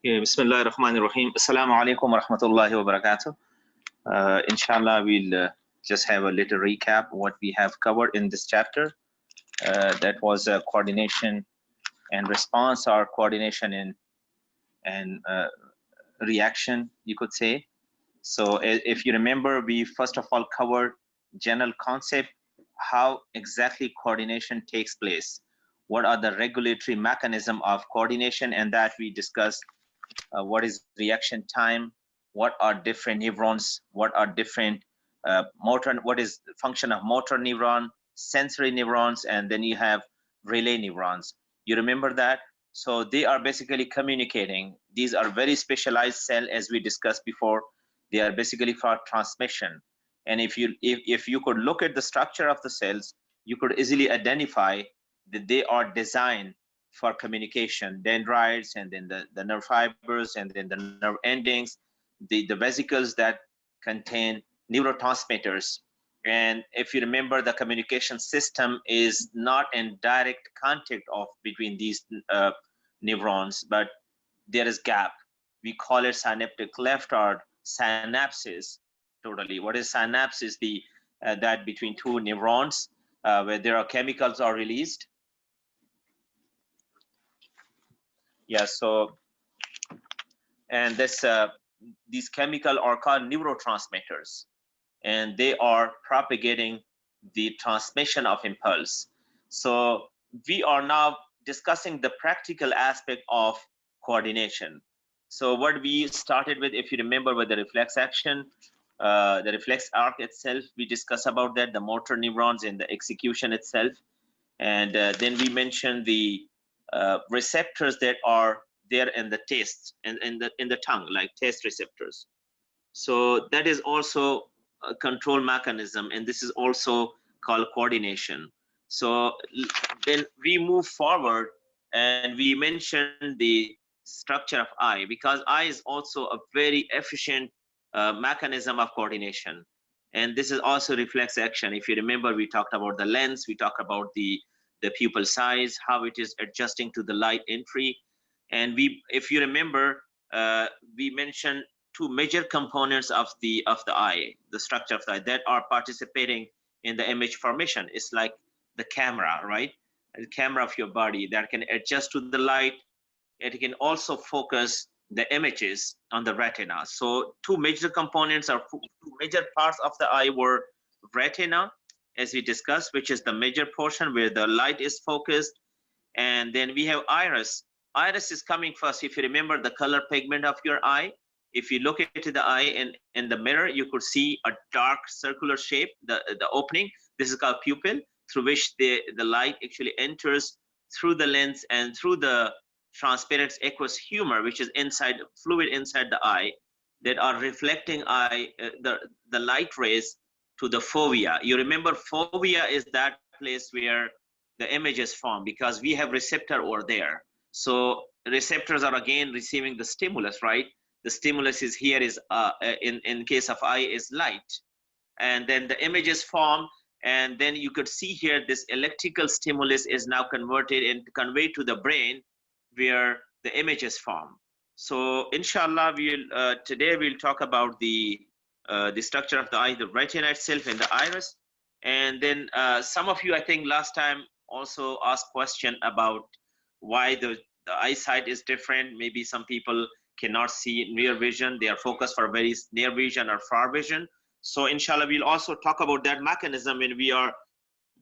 Okay, Bismillah ar-Rahman ar-Rahim. Assalamu alaikum wa rahmatullahi wa barakatuh. Inshallah, we'll just have a little recap what we have covered in this chapter. That was coordination and response, or coordination and reaction, you could say. So if you remember, we first of all covered general concept, how exactly coordination takes place. What are the regulatory mechanism of coordination, and that we discussed what is reaction time, what are different neurons, what are different what is the function of motor neuron, sensory neurons, and then you have relay neurons. You remember that? So they are basically communicating. These are very specialized cell, as we discussed before. They are basically for transmission. And if you could look at the structure of the cells, you could easily identify that they are designed for communication, dendrites, and then the nerve fibers, and then the nerve endings, the vesicles that contain neurotransmitters. And if you remember, the communication system is not in direct contact of between these neurons, but there is gap. We call it synaptic cleft or synapses. Totally. What is synapse? Is the that between two neurons where there are chemicals are released. Yeah, so, and this these chemicals are called neurotransmitters, and they are propagating the transmission of impulse. So we are now discussing the practical aspect of coordination. So what we started with, if you remember, with the reflex action, the reflex arc itself, we discussed about that, the motor neurons and the execution itself. And then we mentioned the receptors that are there in the taste and in the tongue, like taste receptors. So that is also a control mechanism, and this is also called coordination. So then we move forward and we mention the structure of eye, because eye is also a very efficient mechanism of coordination. And this is also reflex action. If you remember, we talked about the lens, we talked about the pupil size, how it is adjusting to the light entry. And if you remember, we mentioned two major components of the eye, the structure of the eye, that are participating in the image formation. It's like the camera, right? The camera of your body that can adjust to the light. It can also focus the images on the retina. So two major components, or two major parts of the eye were retina, as we discussed, which is the major portion where the light is focused. And then we have iris. Iris is coming first. If you remember the color pigment of your eye, if you look into the eye in the mirror, you could see a dark circular shape, the opening. This is called pupil, through which the light actually enters through the lens and through the transparent aqueous humor, which is inside fluid inside the eye, that are reflecting the light rays to the fovea. You remember, fovea is that place where the image is formed, because we have receptor over there. So receptors are again receiving the stimulus, right? The stimulus is here, is in case of eye, is light, and then the image is formed, and then you could see here this electrical stimulus is now converted and conveyed to the brain, where the image is formed. So inshallah, today we'll talk about the structure of the eye, the retina itself, and the iris. And then some of you, I think last time, also asked question about why the eyesight is different. Maybe some people cannot see near vision, they are focused for very near vision or far vision. So inshallah, we'll also talk about that mechanism when we are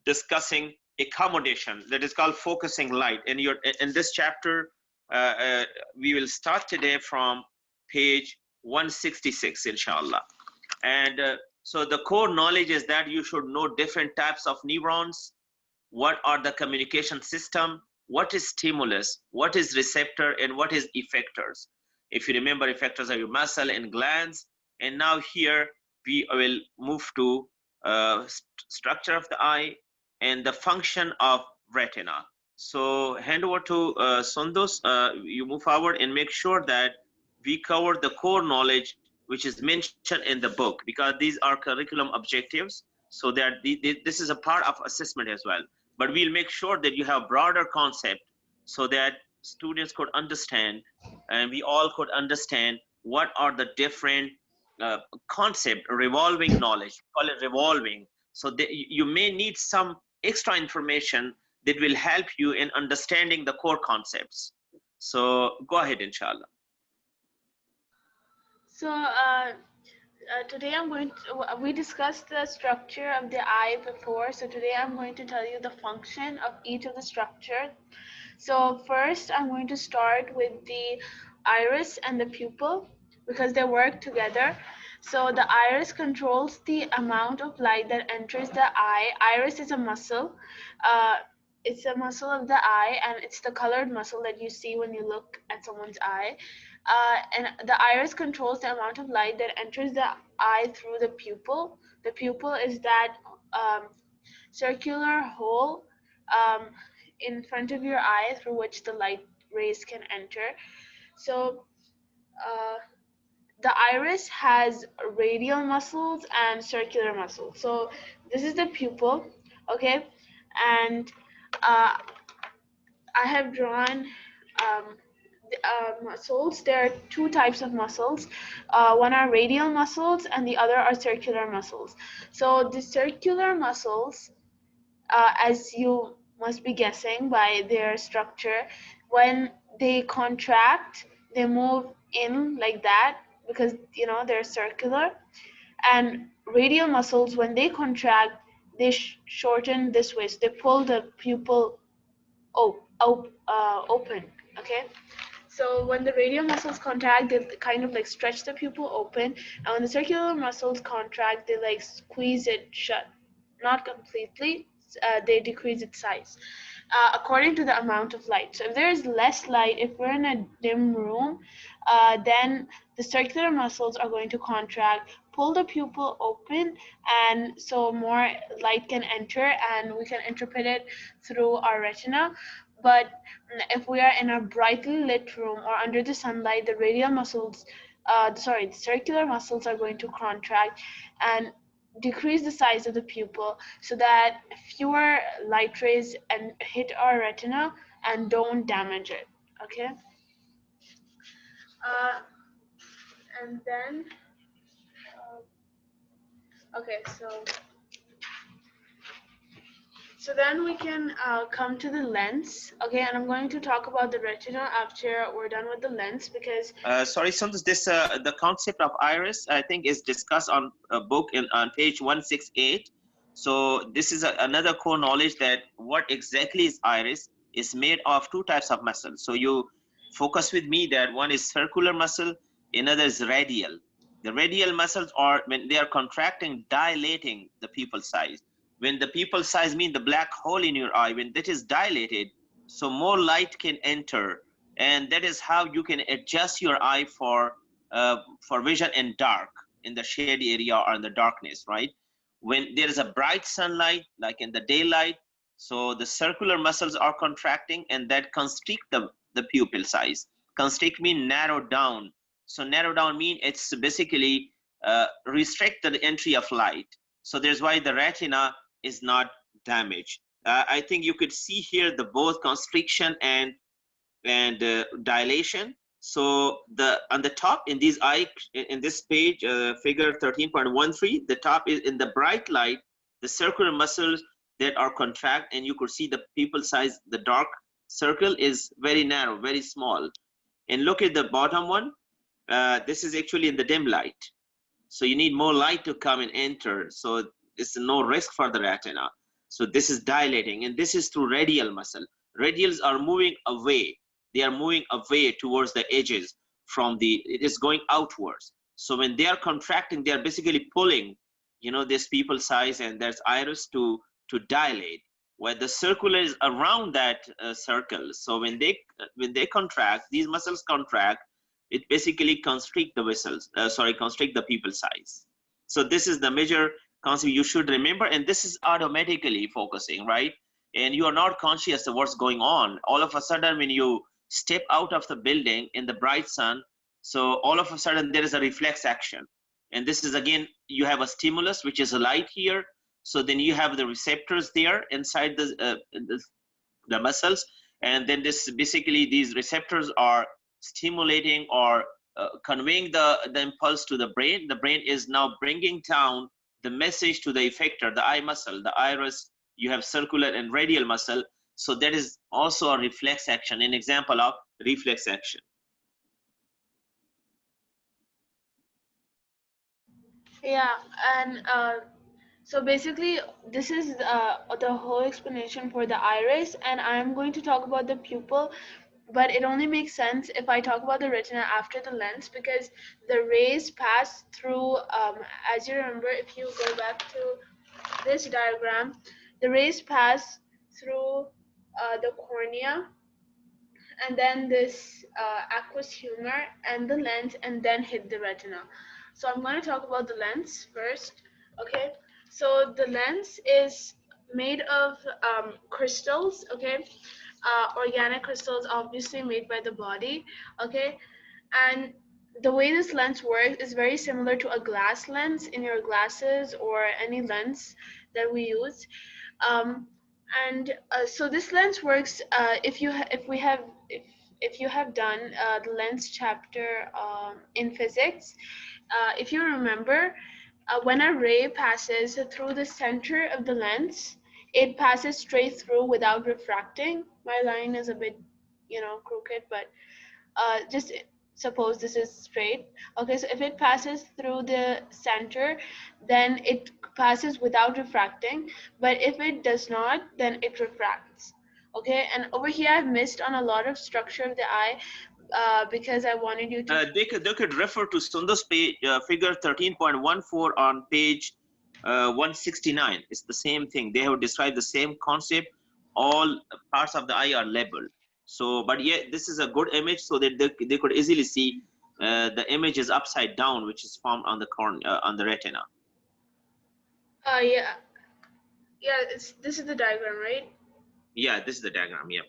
discussing accommodation, that is called focusing light. And in this chapter, we will start today from page 166, inshallah. And so the core knowledge is that you should know different types of neurons, what are the communication system, what is stimulus, what is receptor, and what is effectors. If you remember, effectors are your muscle and glands. And now here we will move to structure of the eye and the function of retina. So hand over to Sundus. You move forward and make sure that we cover the core knowledge which is mentioned in the book, because these are curriculum objectives. So that this is a part of assessment as well. But we'll make sure that you have broader concept, so that students could understand, and we all could understand what are the different concept, revolving knowledge, call it revolving. So you may need some extra information that will help you in understanding the core concepts. So go ahead, inshallah. So today we discussed the structure of the eye before. So today I'm going to tell you the function of each of the structure. So first I'm going to start with the iris and the pupil because they work together. So the iris controls the amount of light that enters the eye. Iris is a muscle. Uh, it's a muscle of the eye, and it's the colored muscle that you see when you look at someone's eye. And the iris controls the amount of light that enters the eye through the pupil. The pupil is that circular hole um, in front of your eye through which the light rays can enter. So the iris has radial muscles and circular muscles. So this is the pupil, okay? And I have drawn muscles. There are two types of muscles. One are radial muscles and the other are circular muscles. So the circular muscles, as you must be guessing by their structure, when they contract, they move in like that because they're circular. And radial muscles, when they contract, they shorten this way. So they pull the pupil open. Okay. So when the radial muscles contract, they kind of like stretch the pupil open, and when the circular muscles contract, they like squeeze it shut. Not completely, they decrease its size according to the amount of light. So if there is less light, if we're in a dim room, then the circular muscles are going to contract, pull the pupil open, and so more light can enter, and we can interpret it through our retina. But if we are in a brightly lit room or under the sunlight, the radial muscles, the circular muscles are going to contract and decrease the size of the pupil so that fewer light rays and hit our retina and don't damage it. Okay. Uh, and then, okay, so then we can come to the lens. Okay, and I'm going to talk about the retina after we're done with the lens because. Sorry, Sundus, this the concept of iris, I think, is discussed on a book on page 168. So this is another core knowledge that what exactly is iris is made of two types of muscles. So you focus with me that one is circular muscle, another is radial. The radial muscles are, when they are contracting, dilating the pupil size. When the pupil size means the black hole in your eye, when that is dilated, so more light can enter, and that is how you can adjust your eye for vision in dark, in the shady area or in the darkness, right? When there is a bright sunlight, like in the daylight, so the circular muscles are contracting, and that constrict the pupil size. Constrict mean narrow down. So narrow down mean it's basically restrict the entry of light. So there's why the retina is not damaged. I think you could see here the both constriction and dilation. So on the top in these in this page, figure 13.13, the top is in the bright light, the circular muscles that are contract, and you could see the pupil size, the dark circle is very narrow, very small. And look at the bottom one. This is actually in the dim light. So you need more light to come and enter. So it's no risk for the retina. So this is dilating, and this is through radial muscle. Radials are moving away. They are moving away towards the edges from it is going outwards. So when they are contracting, they are basically pulling, this pupil size, and there's iris to dilate, where the circular is around that circle. So when they contract, these muscles contract, it basically constrict the vessels, constrict the pupil size. So this is the major concept you should remember, and this is automatically focusing, right? And you are not conscious of what's going on. All of a sudden, when you step out of the building in the bright sun, so all of a sudden there is a reflex action. And this is, again, you have a stimulus, which is a light here. So then you have the receptors there inside the muscles, And then this basically these receptors are stimulating or conveying the impulse to the brain. The brain is now bringing down the message to the effector, the eye muscle, the iris. You have circular and radial muscle. So that is also a reflex action, an example of reflex action. Yeah, and so basically, this is the whole explanation for the iris, and I'm going to talk about the pupil, but it only makes sense if I talk about the retina after the lens, because the rays pass through, as you remember, if you go back to this diagram, the rays pass through the cornea, and then this aqueous humor and the lens, and then hit the retina. So I'm going to talk about the lens first. Okay, so the lens is made of crystals. Okay, organic crystals, obviously made by the body. Okay, and the way this lens works is very similar to a glass lens in your glasses or any lens that we use. Um, and so this lens works if you if you have done the lens chapter in physics. If you remember, when a ray passes through the center of the lens, it passes straight through without refracting. My line is a bit, crooked, but just suppose this is straight. Okay, so if it passes through the center, then it passes without refracting, but if it does not, then it refracts. Okay, and over here I've missed on a lot of structure of the eye because I wanted you to They could refer to Sundus page, figure 13.14 on page 169. It's the same thing. They have described the same concept. All parts of the eye are labeled. So, but yeah, this is a good image, so that they could easily see the image is upside down, which is formed on the on the retina. yeah, this is the diagram, right? Yeah, this is the diagram. Yeah.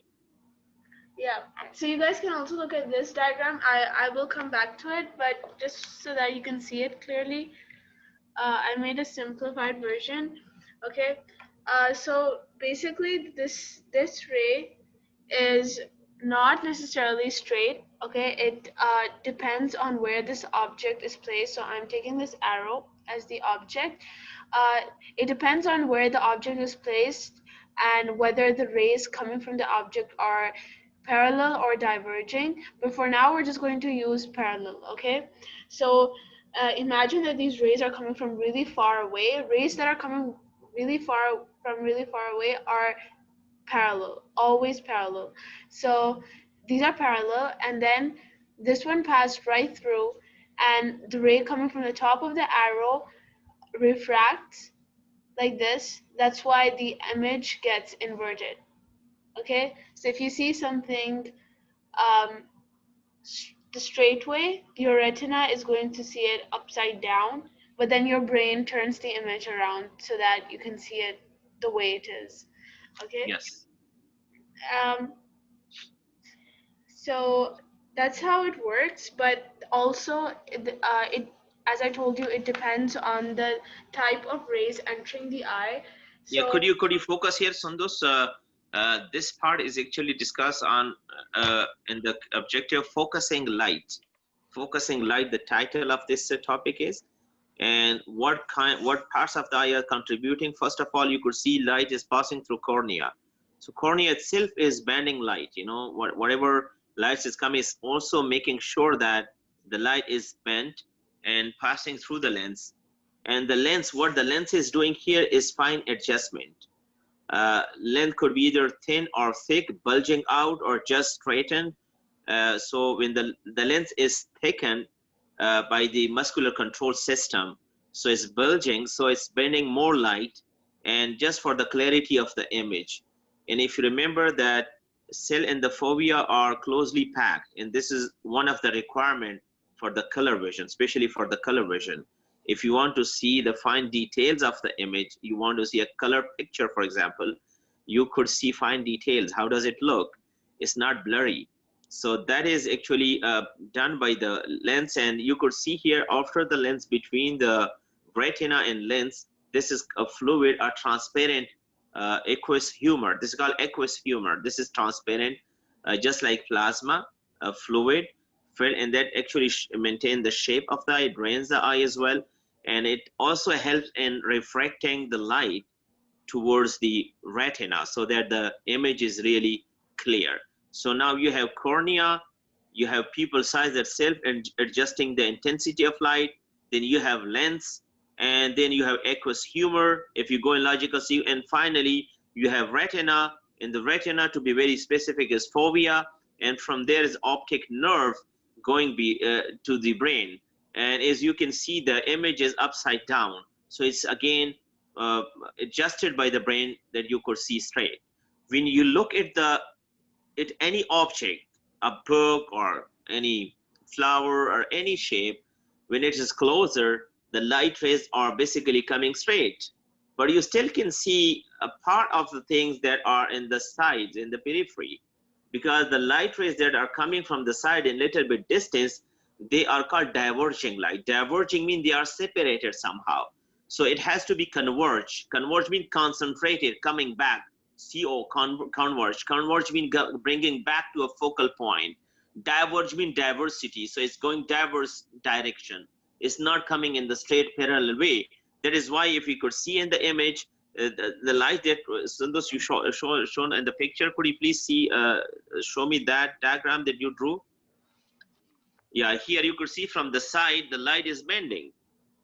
Yeah, so you guys can also look at this diagram. I will come back to it, but just so that you can see it clearly, I made a simplified version. Okay, so basically this ray is not necessarily straight. Okay, it depends on where this object is placed. So I'm taking this arrow as the object. Uh, it depends on where the object is placed and whether the rays coming from the object are parallel or diverging. But for now, we're just going to use parallel. Okay, so imagine that these rays are coming from really far away. Rays that are coming really far away are parallel, always parallel. So these are parallel, and then this one passed right through, and the ray coming from the top of the arrow refracts like this. That's why the image gets inverted. Okay, so if you see something um, the straight way, your retina is going to see it upside down, but then your brain turns the image around so that you can see it the way it is. Okay. Yes. Um, so that's how it works, but also as I told you, it depends on the type of rays entering the eye. Yeah, So could you focus here, Sundus? This part is actually discussed on in the objective focusing light. Focusing light, the title of this topic is, and what parts of the eye are contributing. First of all, you could see light is passing through cornea. So cornea itself is bending light. You know, whatever light is coming is also making sure that the light is bent and passing through the lens. And the lens, what the lens is doing here is fine adjustment. Length could be either thin or thick, bulging out, or just straightened. So when the lens is thickened by the muscular control system, so it's bulging, so it's bending more light, and just for the clarity of the image. And if you remember that cell and the fovea are closely packed, and this is one of the requirement for the color vision, especially for the color vision. If you want to see the fine details of the image, you want to see a color picture, for example, you could see fine details. How does it look? It's not blurry. So that is actually done by the lens, and you could see here after the lens, between the retina and lens, this is a fluid, a transparent aqueous humor. This is called aqueous humor. This is transparent, just like plasma, fluid, and that actually maintain the shape of the eye. It drains the eye as well, and it also helps in refracting the light towards the retina so that the image is really clear. So now you have cornea, you have pupil size that self adjusting the intensity of light, then you have lens, and then you have aqueous humor if you go in logical see, and finally you have retina. In the retina, to be very specific, is fovea, and from there is optic nerve going to the brain. And as you can see, the image is upside down, so it's again uh, adjusted by the brain that you could see straight. When you look at any object, a book or any flower or any shape, when it is closer, the light rays are basically coming straight. But you still can see a part of the things that are in the sides, in the periphery, because the light rays that are coming from the side in little bit distance, they are called diverging light. Diverging means they are separated somehow. So it has to be converged. Converge means concentrated, coming back. Converge. Converge means bringing back to a focal point. Diverge means diversity. So it's going diverse direction. It's not coming in the straight parallel way. That is why if you could see in the image, the light that Sundus you shown in the picture, could you please show me that diagram that you drew? Yeah, here you could see from the side the light is bending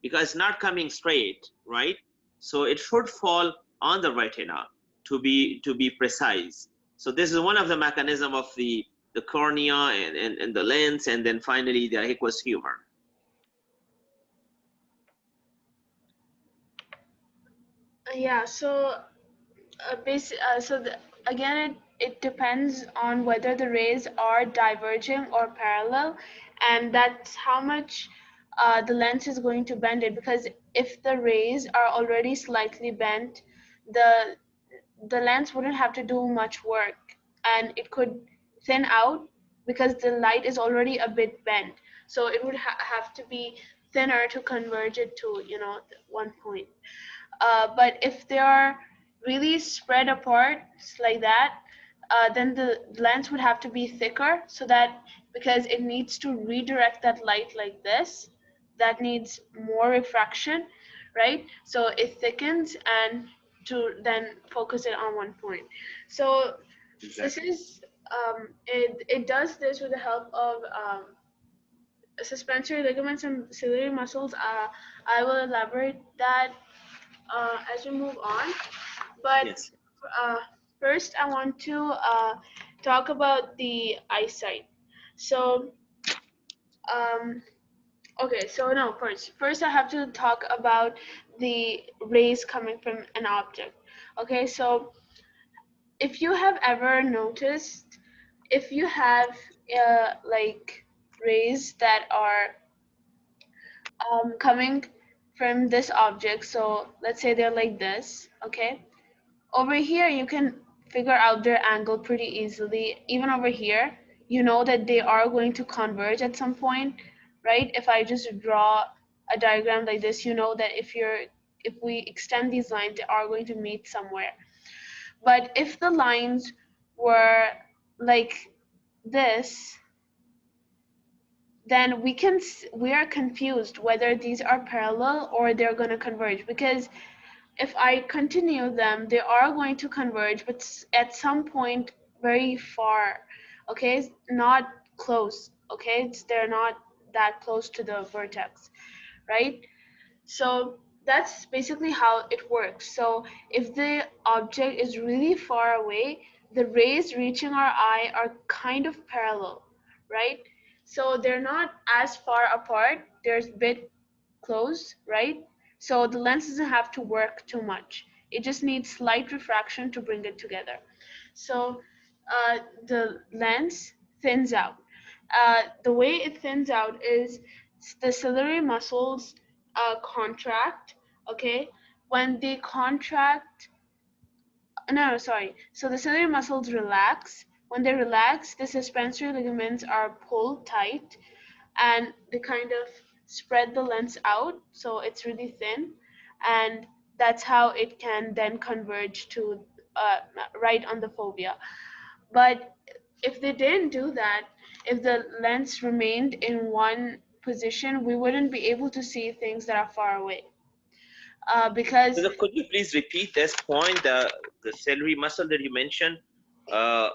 because it's not coming straight, right? So it should fall on the retina to be precise. So this is one of the mechanism of the cornea and the lens, and then finally the aqueous humor. Yeah, so again, it depends on whether the rays are diverging or parallel, and that's how much the lens is going to bend it. Because if the rays are already slightly bent, the the lens wouldn't have to do much work, and it could thin out because the light is already a bit bent. So it would have to be thinner to converge it to, one point. But if they are really spread apart like that, then the lens would have to be thicker, so that because it needs to redirect that light like this, that needs more refraction, right? So it thickens and to then focus it on one point. So this Exactly. is it does this with the help of suspensory ligaments and ciliary muscles. I will elaborate that as we move on. But Yes. uh, first, I want to talk about the eyesight. So, um, okay, so no, first I have to talk about the rays coming from an object. Okay, so if you have ever noticed, if you have like rays that are coming from this object, so let's say they're like this, okay? Over here, you can figure out their angle pretty easily. Even over here, you know that they are going to converge at some point, right? If I just draw a diagram like this, you know that if we extend these lines, they are going to meet somewhere. But if the lines were like this, then we are confused whether these are parallel or they're going to converge, because if I continue them, they are going to converge, but at some point very far, okay? Not close, okay? They're not that close to the vertex, right? So that's basically how it works. So if the object is really far away, the rays reaching our eye are kind of parallel, right? So they're not as far apart, they're a bit close, right? So the lens doesn't have to work too much. It just needs slight refraction to bring it together. So the lens thins out. The way it thins out is the ciliary muscles contract. Okay, when they contract, no, sorry. So the ciliary muscles relax. When they relax, the suspensory ligaments are pulled tight, and they kind of spread the lens out so it's really thin, and That's how it can then converge to right on the fovea. But if they didn't do that, if the lens remained in one position, we wouldn't be able to see things that are far away. Because So could you please repeat this point, the ciliary muscle that you mentioned?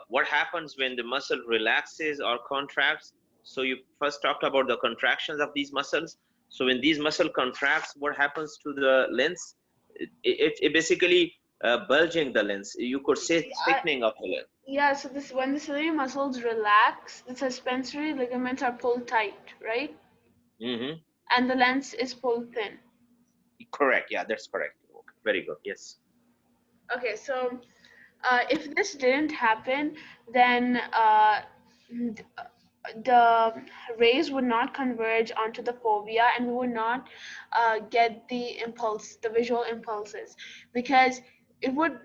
What happens when the muscle relaxes or contracts? So you first talked about the contractions of these muscles. So when these muscle contracts, what happens to the lens? It basically bulging the lens. You could say thickening of the lens. yeah, so this when the ciliary muscles relax, the suspensory ligaments are pulled tight, right? Mm-hmm. And the lens is pulled thin. Correct. Yeah, that's correct. Okay. Very good. Yes. Okay, so if this didn't happen, then the rays would not converge onto the fovea, and we would not get the visual impulses, because it would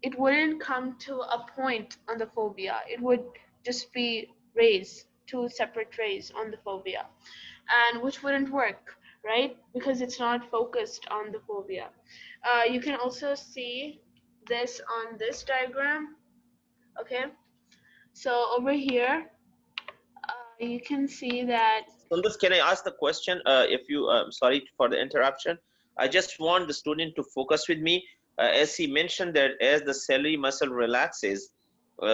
it wouldn't come to a point on the fovea. It would just be rays, two separate rays on the fovea, and which wouldn't work, right? Because it's not focused on the fovea. You can also see this on this diagram. Okay, so over here, you can see that. Sundus, can I ask the question? If you, sorry for the interruption. I just want the student to focus with me. As he mentioned that as the ciliary muscle relaxes,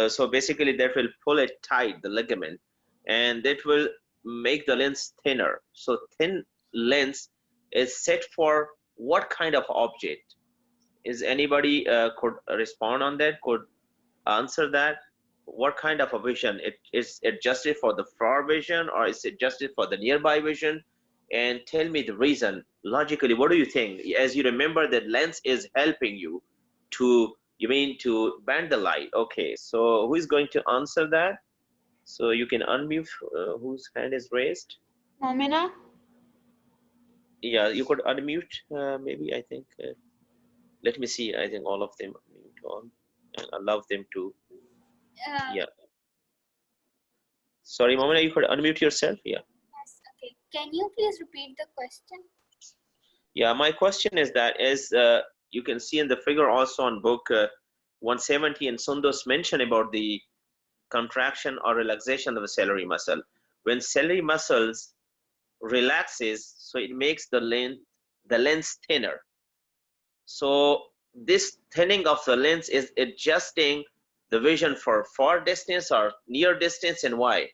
so basically that will pull it tight, the ligament, and that will make the lens thinner. So thin lens is set for what kind of object? Is anybody could respond on that? Could answer that? What kind of a vision? It is adjusted for the far vision, or is it adjusted for the nearby vision? And tell me the reason logically. What do you think? As you remember that lens is helping you to, you mean to bend the light? Okay, so who is going to answer that? So you can unmute whose hand is raised. Momina? Yeah, you could unmute maybe. I think let me see. I think all of them mute on and allow them to. Yeah. Sorry, Momina, you could unmute yourself. Yeah. Yes, okay. Can you please repeat the question? Yeah, my question is that as you can see in the figure also on book 170, and Sundus mentioned about the contraction or relaxation of the ciliary muscle. When ciliary muscles relaxes, so it makes the lens thinner. So this thinning of the lens is adjusting the vision for far distance or near distance, and why?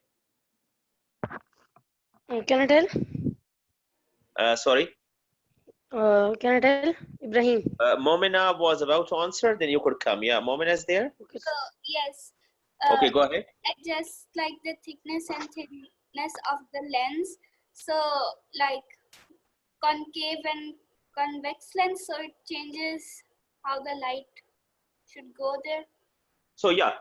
Can I tell? Sorry, Can I tell? Ibrahim. Momina was about to answer, then you could come. Yeah, Momina is there. Okay. So, yes. Okay, go ahead. Adjust like the thickness and thinness of the lens. So, like concave and convex lens, so it changes how the light should go there. So yeah,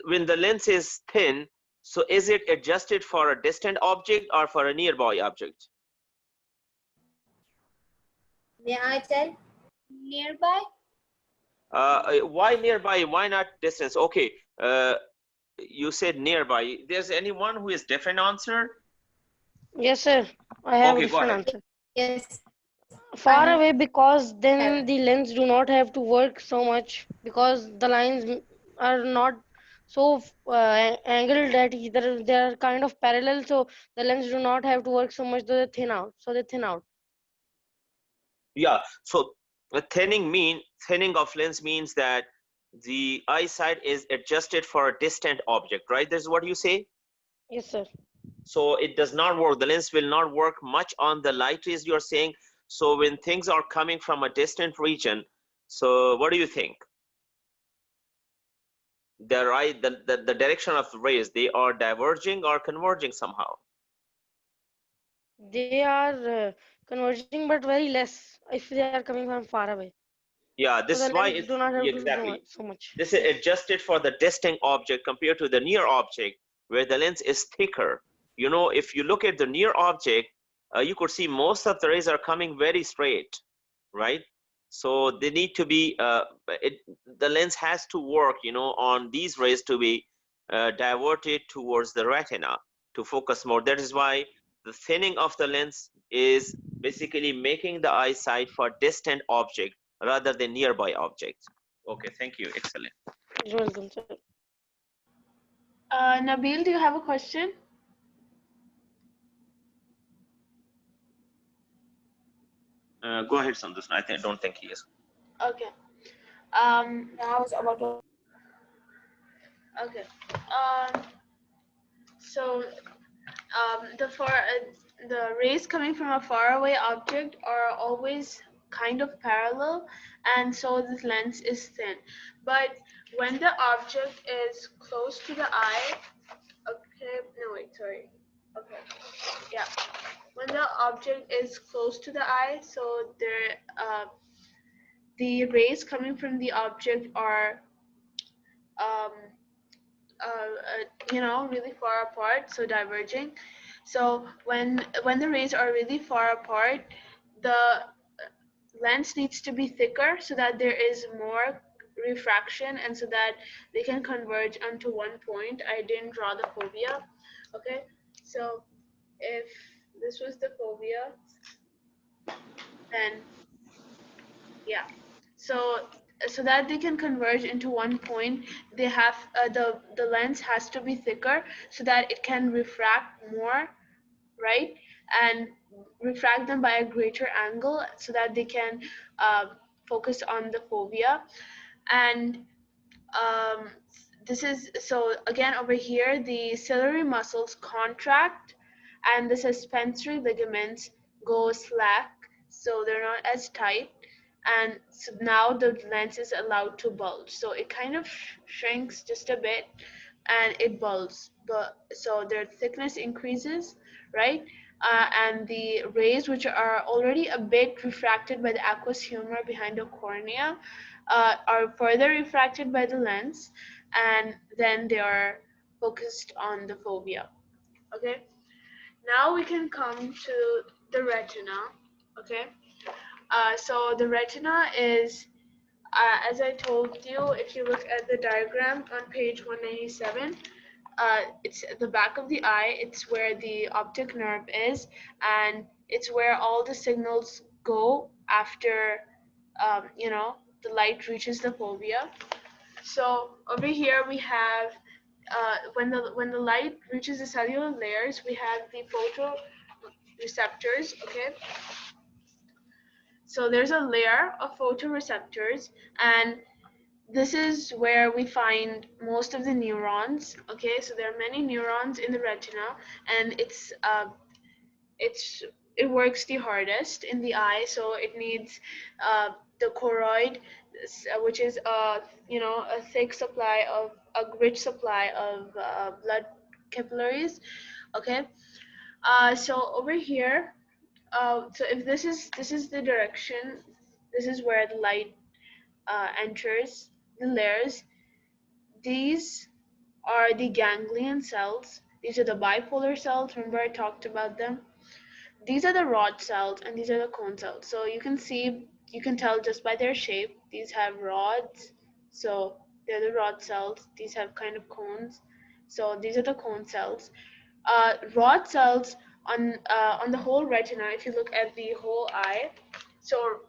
when the lens is thin, so is it adjusted for a distant object or for a nearby object? May I tell? Nearby? Why nearby? Why not distance? Okay, you said nearby. There's anyone who is different answer? Yes, sir. I have Okay, a go different ahead. answer. Yes. Far I- away, because then the lens do not have to work so much, because the lines are not so angled that either they are kind of parallel, so the lens do not have to work so much, so they thin out. So they thin out. Yeah. So thinning of lens means that the eyesight is adjusted for a distant object, right? That's what you say. Yes, sir. So it does not work. The lens will not work much on the light rays, you're saying. So when things are coming from a distant region, so what do you think? The direction of the rays, they are diverging or converging somehow? They are converging, but very less if they are coming from far away. Yeah, So this the is why lens it's do not have to do exactly. so much. This is adjusted for the distant object compared to the near object, where the lens is thicker. You know, if you look at the near object, you could see most of the rays are coming very straight, right? So they need to be, the lens has to work, you know, on these rays to be diverted towards the retina to focus more. That is why the thinning of the lens is basically making the eyesight for distant object rather than nearby objects. Okay, thank you. Excellent. You're welcome, sir. Nabil, do you have a question? Go ahead, Sundus. I don't think he is. Okay. Now I was about to. Okay. So the rays coming from a faraway object are always kind of parallel, and so this lens is thin. But when the object is close to the eye, okay, no wait, sorry. Okay, yeah. When the object is close to the eye, so the rays coming from the object are um, really far apart, so diverging. So when the rays are really far apart, the lens needs to be thicker so that there is more refraction and so that they can converge onto one point. I didn't draw the fovea. Okay, so if this was the fovea, then yeah. So that they can converge into one point, they have the lens has to be thicker so that it can refract more, right? And refract them by a greater angle so that they can focus on the fovea. And um, this is so again over here the ciliary muscles contract and the suspensory ligaments go slack, so they're not as tight, and so now the lens is allowed to bulge, so it kind of shrinks just a bit and it bulges, but so their thickness increases, right? And the rays, which are already a bit refracted by the aqueous humor behind the cornea, are further refracted by the lens, and then they are focused on the fovea. Okay, now we can come to the retina. Okay, so the retina is, as I told you, if you look at the diagram on page 197, it's at the back of the eye. It's where the optic nerve is, and it's where all the signals go after, the light reaches the fovea. So over here we have, when the light reaches the cellular layers, we have the photoreceptors. Okay, so there's a layer of photoreceptors, and this is where we find most of the neurons. Okay, so there are many neurons in the retina, and it works the hardest in the eye, so it needs the choroid, which is a thick supply of a rich supply of blood capillaries. Okay, so over here, so if this is the direction, this is where the light enters the layers. These are the ganglion cells. These are the bipolar cells. Remember I talked about them. These are the rod cells and these are the cone cells. So you can tell just by their shape. These have rods, so they're the rod cells. These have kind of cones, so these are the cone cells. Rod cells on the whole retina, if you look at the whole eye. So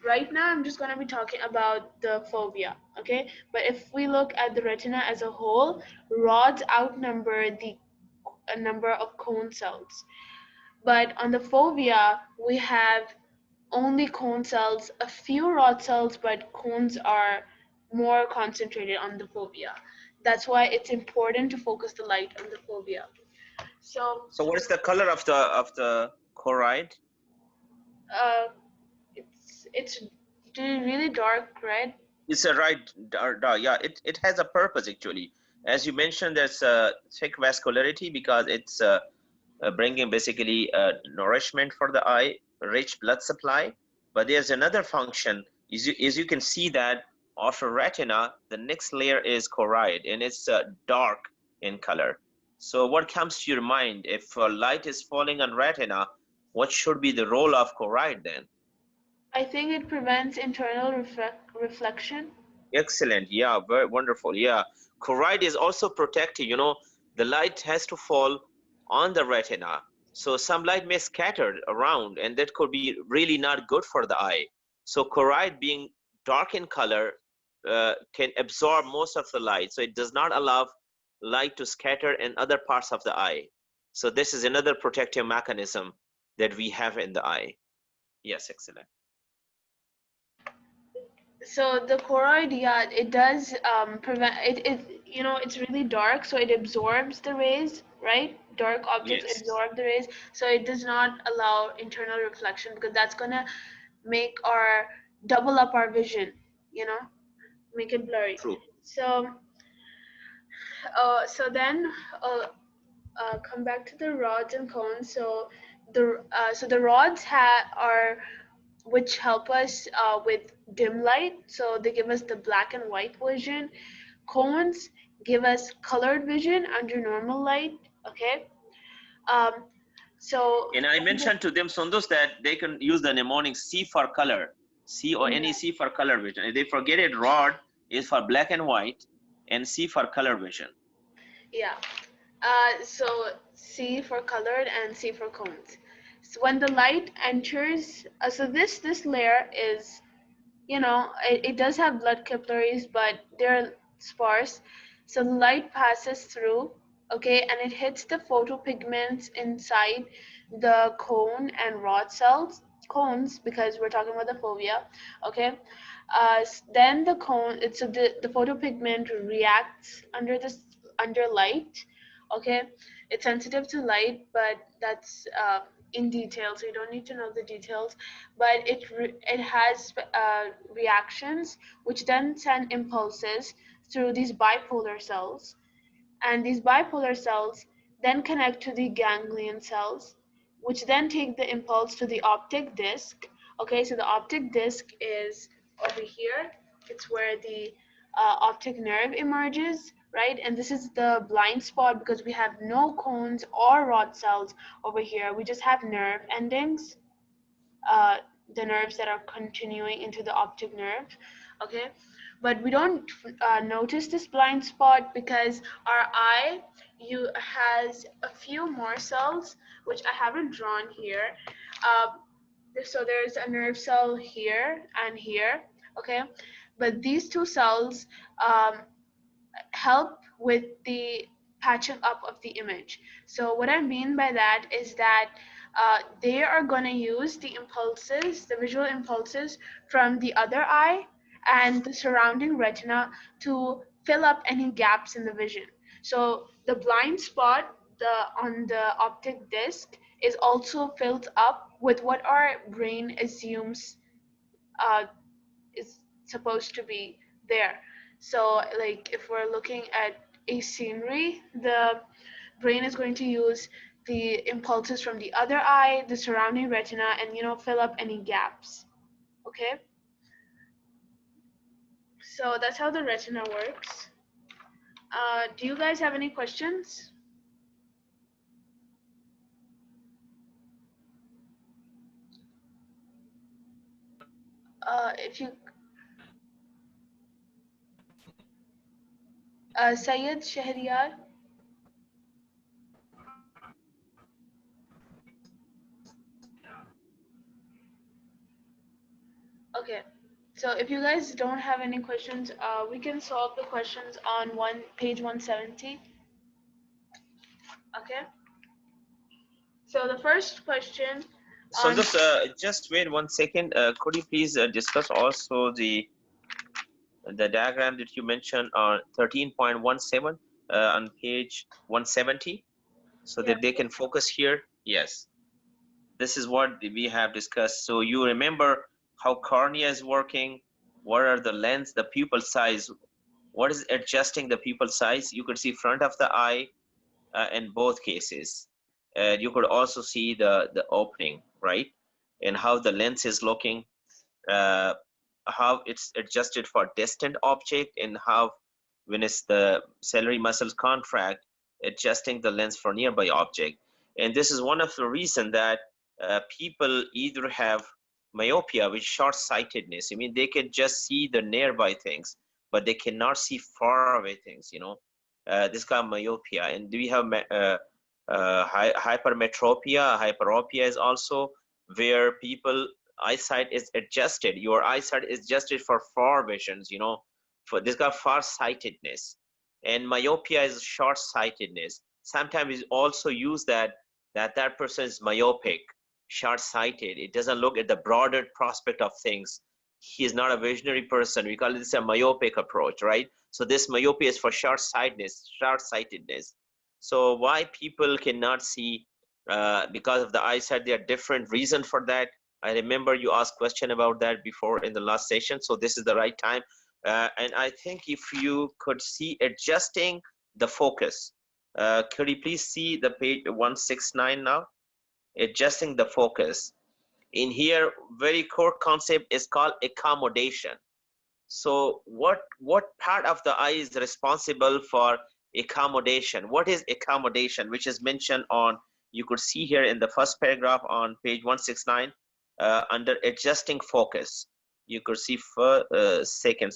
right now I'm just going to be talking about the fovea, okay? But if we look at the retina as a whole, rods outnumber the number of cone cells. But on the fovea, we have only cone cells, a few rod cells, but cones are more concentrated on the fovea. That's why it's important to focus the light on the fovea. So what is the color of the choroid? it's really dark red. It's a dark. Yeah, it has a purpose actually. As you mentioned, there's a thick vascularity because it's bringing basically nourishment for the eye, rich blood supply. But there's another function. As you can see that after retina, the next layer is choroid, and it's dark in color. So what comes to your mind if light is falling on retina? What should be the role of choroid then? I think it prevents internal reflection. Excellent. Yeah, very wonderful. Yeah, choroid is also protective. The light has to fall on the retina, so some light may scatter around, and that could be really not good for the eye. So choroid being dark in color can absorb most of the light, so it does not allow light to scatter in other parts of the eye. So this is another protective mechanism that we have in the eye. Yes, excellent. So the choroid, yeah, it does prevent it. You know, it's really dark, so it absorbs the rays, right? Dark objects Yes, absorb the rays, so it does not allow internal reflection because that's gonna make our double up our vision. You know, make it blurry. true. So, so then, come back to the rods and cones. So the rods are which help us with dim light. So they give us the black and white vision. Cones give us colored vision under normal light. Okay. Um, so And I mentioned to them, Sundus, that they can use the mnemonic C for color, C or yeah, NEC for color vision. If they forget it, rod is for black and white, and C for color vision. yeah. So C for colored and C for cones. So when the light enters, so this layer is, you know, it does have blood capillaries, but they're sparse. So the light passes through, okay, and it hits the photopigments inside the cone and rod cells, cones, because we're talking about the fovea, okay. Then the cone, it's the photopigment reacts under light, okay. It's sensitive to light, but that's in detail, so you don't need to know the details. But it has reactions which then send impulses through these bipolar cells, and these bipolar cells then connect to the ganglion cells, which then take the impulse to the optic disc. Okay, so the optic disc is over here. It's where the optic nerve emerges, right? And this is the blind spot because we have no cones or rod cells over here. We just have nerve endings, uh, the nerves that are continuing into the optic nerve, okay. But we don't notice this blind spot because our eye has a few more cells which I haven't drawn here. uh, so there's a nerve cell here and here, okay, but these two cells um, help with the patching up of the image. So what I mean by that is that they are going to use the impulses, the visual impulses from the other eye and the surrounding retina to fill up any gaps in the vision. So the blind spot on the optic disc is also filled up with what our brain assumes uh, is supposed to be there. So, like if we're looking at a scenery, the brain is going to use the impulses from the other eye, the surrounding retina, and fill up any gaps. Okay, so that's how the retina works. Do you guys have any questions? If you, Sayed Shahriyar. Okay. So if you guys don't have any questions, we can solve the questions on page 170. Okay. So the first question on Sundus, just wait 1 second. Could you please discuss also the diagram that you mentioned on 13.17 on page 170, so yeah, that they can focus here? Yes, this is what we have discussed. So you remember how cornea is working, what are the lens, the pupil size, what is adjusting the pupil size. You could see front of the eye in both cases. You could also see the opening, right? And how the lens is looking, uh, how it's adjusted for distant object, and how when it's the ciliary muscles contract, adjusting the lens for nearby object. And this is one of the reason that people either have myopia, which short-sightedness. I mean, they can just see the nearby things, but they cannot see far away things, this kind of myopia. And do we have hypermetropia? Hyperopia is also where people eyesight is adjusted. Your eyesight is adjusted for far visions, you know, for this got far sightedness. And myopia is short sightedness. Sometimes we also use that person is myopic, short sighted. It doesn't look at the broader prospect of things. He is not a visionary person. We call this a myopic approach, right? So this myopia is for short sightedness. So why people cannot see because of the eyesight, there are different reasons for that. I remember you asked question about that before in the last session, so this is the right time. And I think if you could see adjusting the focus, could you please see the page 169 now? Adjusting the focus. In here, very core concept is called accommodation. So what part of the eye is responsible for accommodation? What is accommodation, which is mentioned on, you could see here in the first paragraph on page 169 under adjusting focus. You could see for second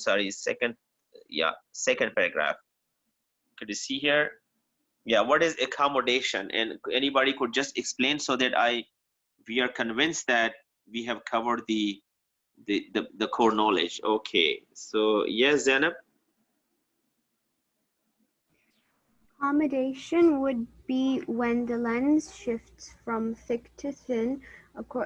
paragraph. Could you see here? Yeah, what is accommodation? And anybody could just explain so that we are convinced that we have covered the core knowledge. Okay, so yes, Zainab. Accommodation would be when the lens shifts from thick to thin,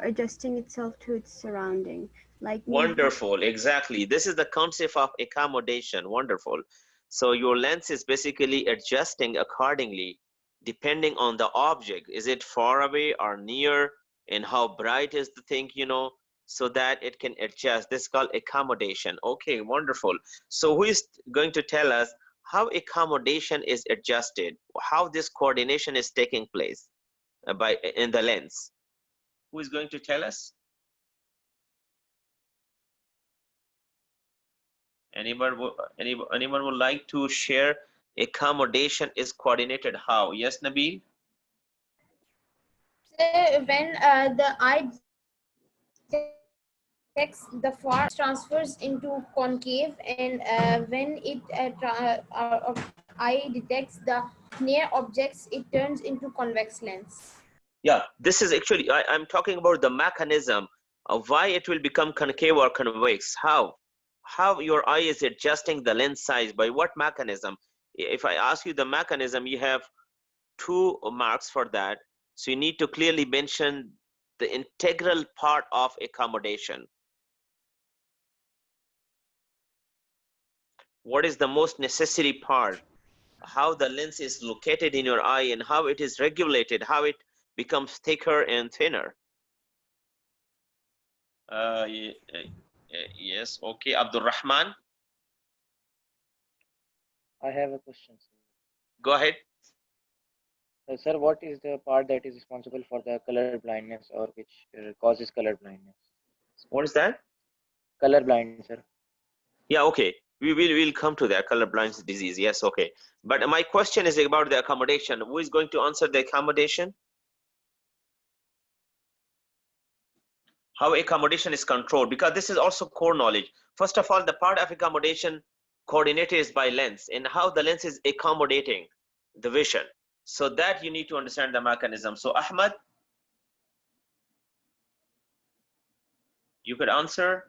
adjusting itself to its surrounding. Like wonderful, exactly. This is the concept of accommodation. Wonderful. So your lens is basically adjusting accordingly, depending on the object. Is it far away or near, and how bright is the thing, you know, so that it can adjust. This is called accommodation. Okay, wonderful. So who is going to tell us how accommodation is adjusted, how this coordination is taking place in the lens? Who is going to tell us? Anyone would like to share accommodation is coordinated how? Yes, Nabil? When the eye detects the far transfers into concave, and when eye detects the near objects, it turns into convex lens. Yeah, this is actually, I'm talking about the mechanism of why it will become concave or convex. How your eye is adjusting the lens size, by what mechanism? If I ask you the mechanism, you have 2 marks for that. So you need to clearly mention the integral part of accommodation. What is the most necessary part? How the lens is located in your eye and how it is regulated, how it becomes thicker and thinner. Yes, okay. Abdul Rahman? I have a question, sir. Go ahead. Sir, what is the part that is responsible for the color blindness or which causes color blindness? What is that? Color blindness, sir. Yeah, okay. We'll come to that, color blindness disease. Yes, okay. But my question is about the accommodation. Who is going to answer the accommodation? How accommodation is controlled, because this is also core knowledge. First of all, the part of accommodation coordinated is by lens and how the lens is accommodating the vision. So that you need to understand the mechanism. So Ahmad, you could answer.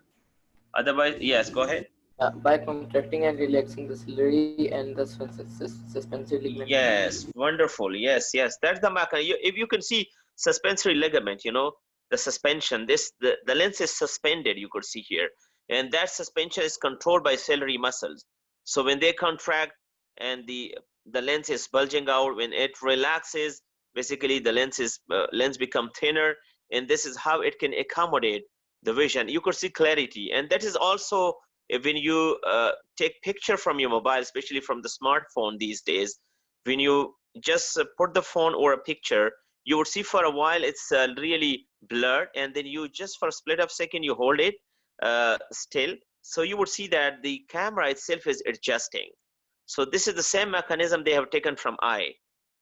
Otherwise, yes, go ahead. By contracting and relaxing the ciliary and the suspensory ligament. Yes, wonderful. Yes, that's the mechanism. If you can see suspensory ligament, you know, the suspension, the lens is suspended, you could see here, and that suspension is controlled by ciliary muscles. So when they contract and the lens is bulging out, when it relaxes, basically the lens become thinner, and this is how it can accommodate the vision. You could see clarity, and that is also when you take picture from your mobile, especially from the smartphone these days, when you just put the phone or a picture, you would see for a while it's really blurred, and then you just for a split of second you hold it still, so you would see that the camera itself is adjusting. So this is the same mechanism they have taken from eye.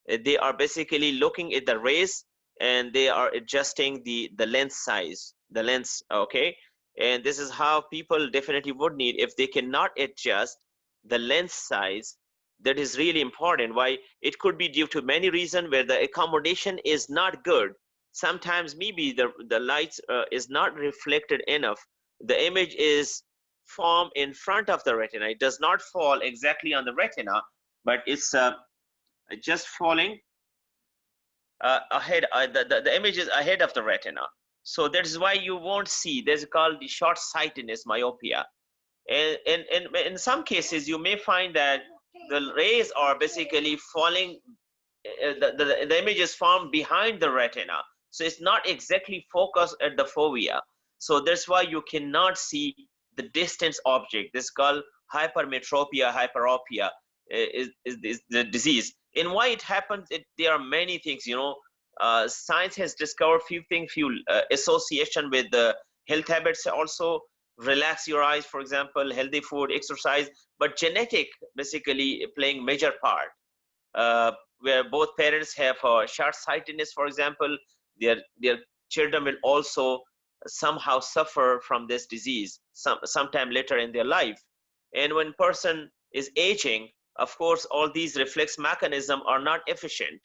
They are basically looking at the rays and they are adjusting the lens size, the lens, okay? And this is how people definitely would need, if they cannot adjust the lens size, that is really important. Why? It could be due to many reasons where the accommodation is not good. sometimes maybe the light is not reflected enough. The image is formed in front of the retina. It does not fall exactly on the retina, but it's just falling ahead. The image is ahead of the retina. So that is why you won't see. That's called the short-sightedness, myopia. And in some cases, you may find that the rays are basically falling, the image is formed behind the retina. So it's not exactly focused at the fovea. So that's why you cannot see the distant object. This is called hypermetropia, hyperopia is the disease. And why it happens, there are many things, science has discovered few things, few association with the health habits also. Relax your eyes, for example, healthy food, exercise, but genetic basically playing major part. Where both parents have short-sightedness, for example, their children will also somehow suffer from this disease sometime later in their life. And when person is aging, of course, all these reflex mechanisms are not efficient.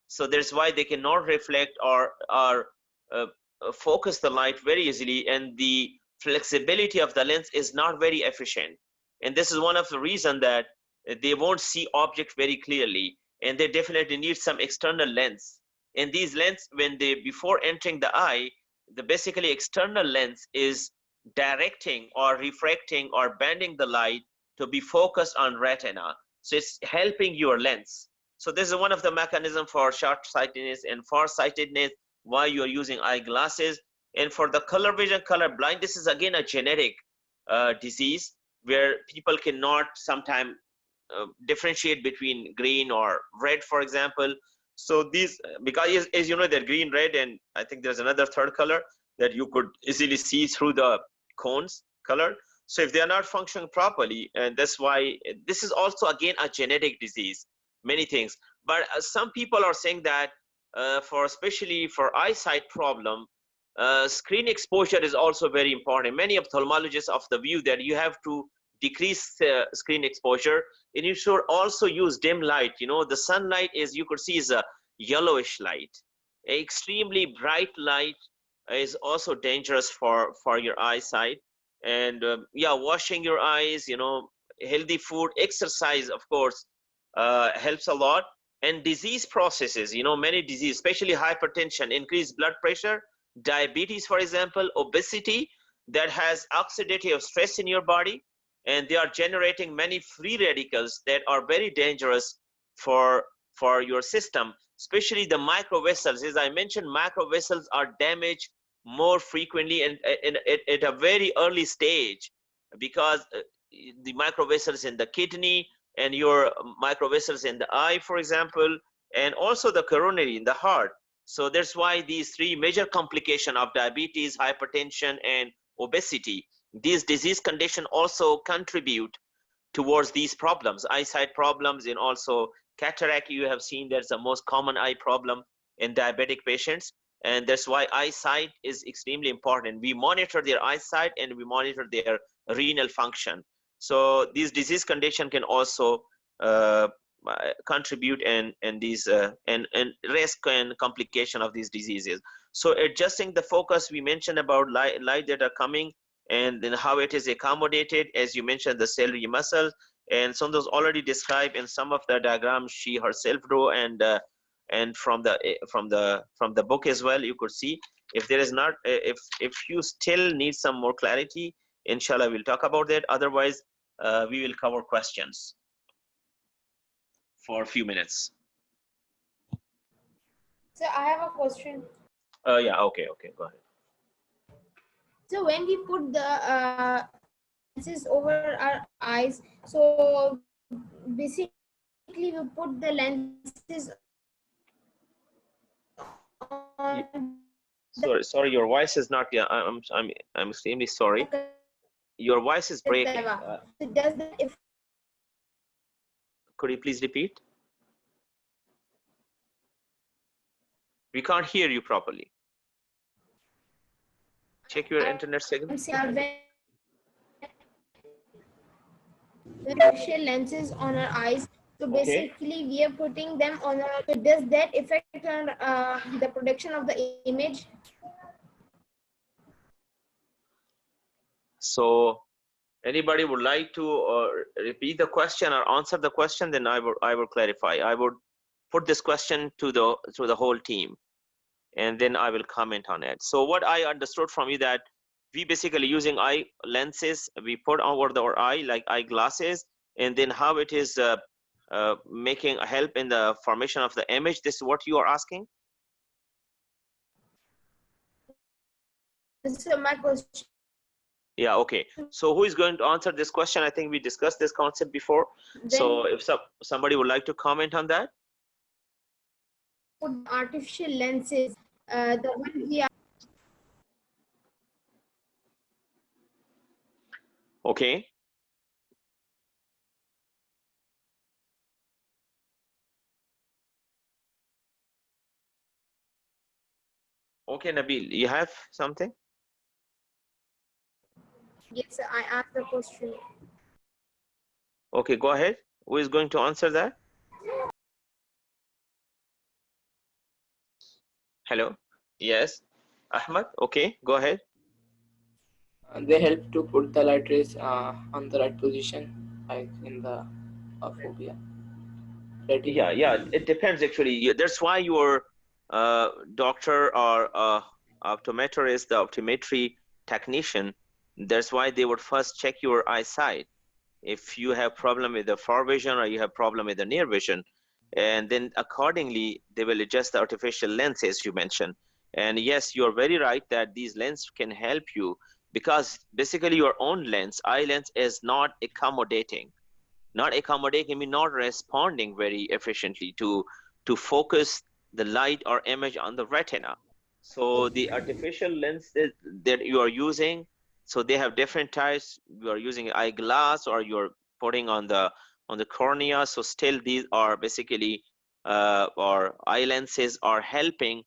So that's why they cannot reflect or focus the light very easily, and the flexibility of the lens is not very efficient. And this is one of the reasons that they won't see object very clearly, and they definitely need some external lens. And these lens, when they before entering the eye, the basically external lens is directing or refracting or bending the light to be focused on retina. So it's helping your lens. So this is one of the mechanism for short-sightedness and far-sightedness, why you are using eyeglasses. And for the color vision, color blind, this is again a genetic disease where people cannot sometimes differentiate between green or red, for example. So these, because as you know, they're green, red, and I think there's another third color that you could easily see through the cones color. So if they are not functioning properly, and that's why this is also again a genetic disease, many things. But some people are saying that for especially for eyesight problem, screen exposure is also very important. Many ophthalmologists of the view that you have to decrease screen exposure, and you should also use dim light. The sunlight is, you could see, is a yellowish light. Extremely bright light is also dangerous for your eyesight. And yeah, washing your eyes, healthy food, exercise, of course, helps a lot. And disease processes, many diseases, especially hypertension, increased blood pressure, diabetes, for example, obesity, that has oxidative stress in your body, and they are generating many free radicals that are very dangerous for your system, especially the microvessels. As I mentioned, microvessels are damaged more frequently and at a very early stage, because the microvessels in the kidney and your microvessels in the eye, for example, and also the coronary in the heart. So that's why these three major complications of diabetes, hypertension, and obesity, these disease conditions also contribute towards these problems, eyesight problems, and also cataract. You have seen that's the most common eye problem in diabetic patients. And that's why eyesight is extremely important. We monitor their eyesight and we monitor their renal function. So these disease condition can also contribute and these and risk and complication of these diseases. So adjusting the focus, we mentioned about light that are coming, and then how it is accommodated, as you mentioned, the ciliary muscle, and Sundus already described in some of the diagrams she herself drew, and from the book as well, you could see. If there is not, if you still need some more clarity, inshallah we'll talk about that. Otherwise we will cover questions for a few minutes. So I have a question. Yeah, okay, go ahead. So when we put the lenses over our eyes, so basically we put the lenses on. Sorry, your voice is not. Yeah, I'm extremely sorry. Your voice is breaking. So does that if Could you please repeat? We can't hear you properly. Check your internet signal. when we share lenses on our eyes, So Okay. basically, we are putting them on a. So does that affect on the production of the image? So anybody would like to repeat the question or answer the question? Then I will clarify. I would put this question to the whole team, and then I will comment on it. So what I understood from you that we basically using eye lenses we put over our eye like eyeglasses, and then how it is making a help in the formation of the image. This is what you are asking? So my question. Yeah, okay. So who is going to answer this question? I think we discussed this concept before. So if somebody would like to comment on that. Put artificial lenses, the one we are. Okay. Okay, Nabil, you have something? Yes, I asked the question. Okay, go ahead. Who is going to answer that? Hello? Yes. Ahmad, okay, go ahead. They help to put the light rays on the right position, like in the phobia. Yeah, it depends actually. That's why your doctor or optometrist, the optometry technician, that's why they would first check your eyesight. If you have problem with the far vision or you have problem with the near vision, and then accordingly they will adjust the artificial lens as you mentioned. And yes, you're very right that these lenses can help you, because basically your own lens, eye lens, is not accommodating. Not accommodating means not responding very efficiently to focus the light or image on the retina. So the artificial lenses that you are using, so they have different types. You are using eyeglass or you're putting on the cornea. So still these are basically or eye lenses are helping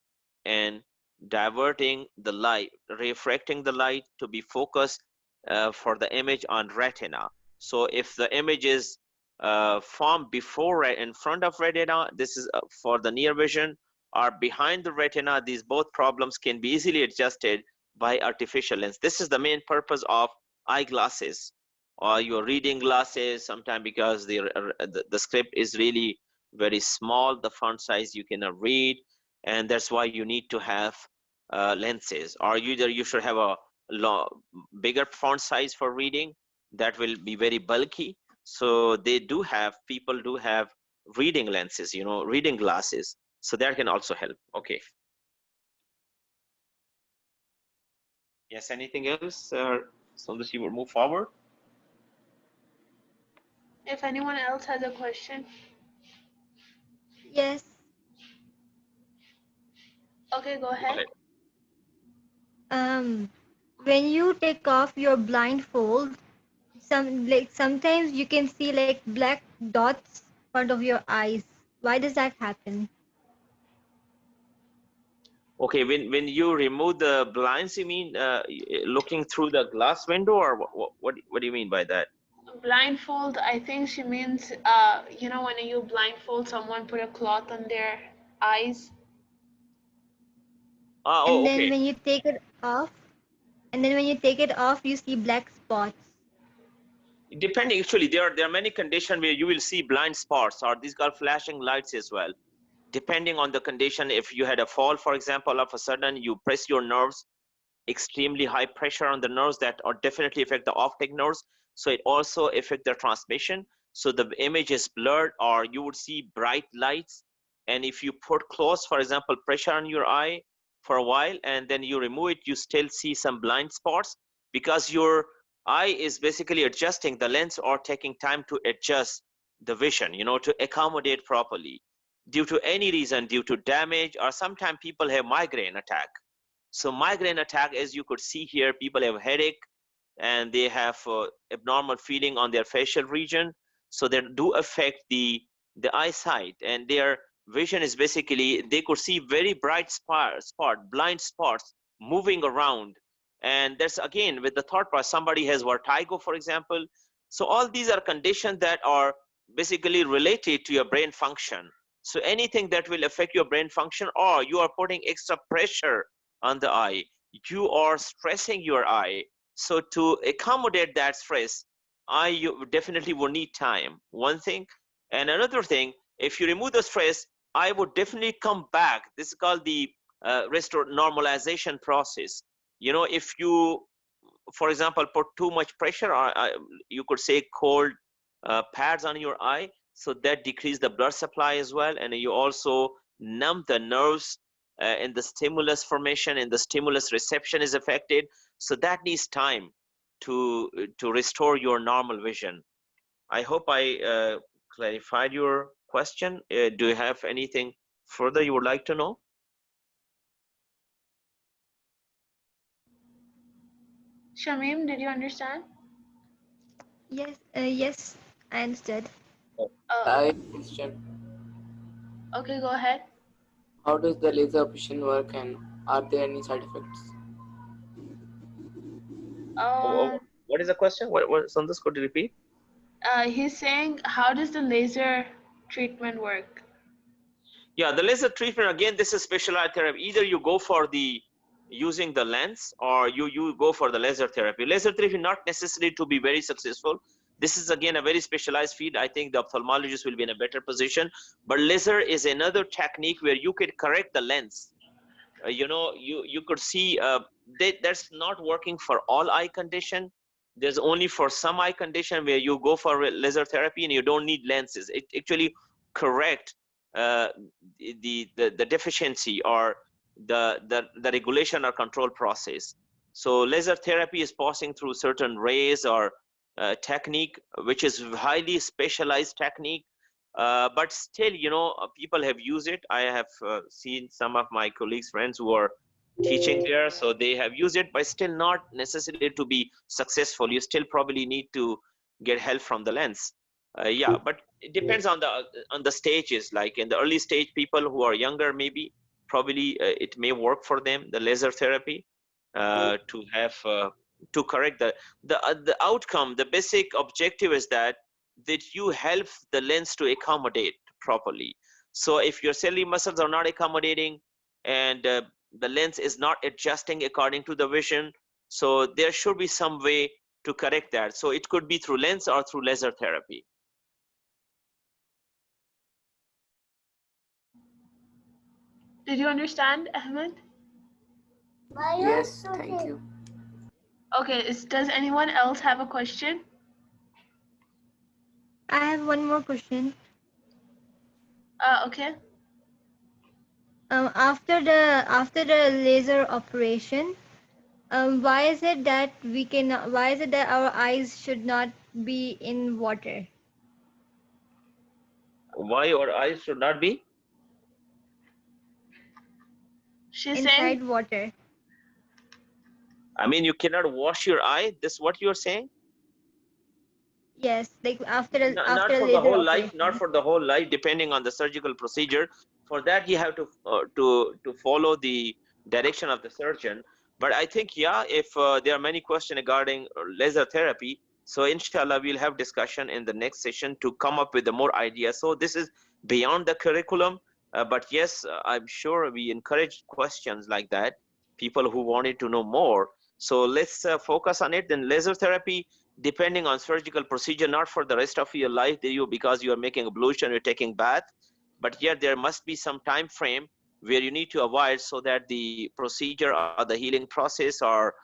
and diverting the light, refracting the light to be focused for the image on retina. So if the image is formed before in front of retina, this is for the near vision, or behind the retina, these both problems can be easily adjusted by artificial lens. This is the main purpose of eyeglasses or your reading glasses. Sometimes because the script is really very small, the font size you cannot read, and that's why you need to have lenses. Or either you should have a bigger font size for reading that will be very bulky. So they do have, people do have reading lenses, reading glasses. So that can also help. Okay. Yes, anything else? Sundus, you will move forward. If anyone else has a question. Yes. Okay, go ahead. When you take off your blindfold, sometimes you can see like black dots in front of your eyes. Why does that happen? Okay, when you remove the blinds, you mean looking through the glass window, or what do you mean by that? Blindfold, I think she means, when you blindfold someone, put a cloth on their eyes. And then Okay. when you take it off, you see black spots. Depending, actually, there are many conditions where you will see blind spots, or these are flashing lights as well. Depending on the condition, if you had a fall, for example, all of a sudden you press your nerves, extremely high pressure on the nerves that are definitely affect the optic nerves. So it also affect the transmission. So the image is blurred, or you would see bright lights. And if you put close, for example, pressure on your eye for a while, and then you remove it, you still see some blind spots, because your eye is basically adjusting the lens or taking time to adjust the vision, to accommodate properly due to any reason, due to damage, or sometimes people have migraine attack. So migraine attack, as you could see here, people have headache and they have abnormal feeling on their facial region. So they do affect the eyesight, and their vision is basically, they could see very bright blind spots moving around. And that's again with the third part, somebody has vertigo, for example. So all these are conditions that are basically related to your brain function. So anything that will affect your brain function, or you are putting extra pressure on the eye, you are stressing your eye. So to accommodate that stress, you definitely will need time, one thing. And another thing, if you remove the stress, I would definitely come back. This is called the restore normalization process. You know, if you, for example, put too much pressure, or you could say cold pads on your eye, so that decrease the blood supply as well, and you also numb the nerves in the stimulus formation, and the stimulus reception is affected. So that needs time to restore your normal vision. I hope I clarified your question. Do you have anything further you would like to know? Shamim, did you understand? Yes, yes, I understood. I Oh, have a question. okay, go ahead. How does the laser operation work, and are there any side effects? Um, What is the question? What Sundus, could you repeat? he's saying, how does the laser treatment work? Yeah, the laser treatment, again, this is specialized therapy. Either you go for the using the lens, or you go for the laser therapy. Laser therapy not necessary to be very successful. This is again a very specialized field. I think the ophthalmologist will be in a better position. But laser is another technique where you could correct the lens. You know, you could see that's not working for all eye condition. There's only for some eye condition where you go for laser therapy and you don't need lenses. It actually correct uh, the deficiency, or the regulation or control process. So laser therapy is passing through certain rays or technique, which is highly specialized technique. But still, you know, people have used it. I have seen some of my colleagues, friends who are teaching there, so they have used it, but still not necessarily to be successful. You still probably need to get help from the lens. Yeah, but it depends on the stages. Like in the early stage, people who are younger, maybe probably it may work for them, the laser therapy, to have to correct the outcome. The basic objective is that you help the lens to accommodate properly. So if your ciliary muscles are not accommodating, and the lens is not adjusting according to the vision, so there should be some way to correct that. So it could be through lens or through laser therapy. Did you understand, Ahmed? Yes, thank you. Okay, does anyone else have a question? I have one more question. Okay. After the laser operation, why is it that why is it that our eyes should not be in water? Why your eyes should not be? She's Inside saying, water. I mean, you cannot wash your eye. This what you're saying? Yes, like after a Not after a for the laser whole life, not operation. for the whole life, depending on the surgical procedure. For that, you have to follow the direction of the surgeon. But I think, yeah, if there are many questions regarding laser therapy, so inshallah we'll have discussion in the next session to come up with the more ideas. So this is beyond the curriculum, but yes, I'm sure we encourage questions like that, people who wanted to know more. So let's focus on it. Then laser therapy, depending on surgical procedure, not for the rest of your life, because you are making ablution, you're taking bath, but yet there must be some time frame where you need to avoid, so that the procedure or the healing process, or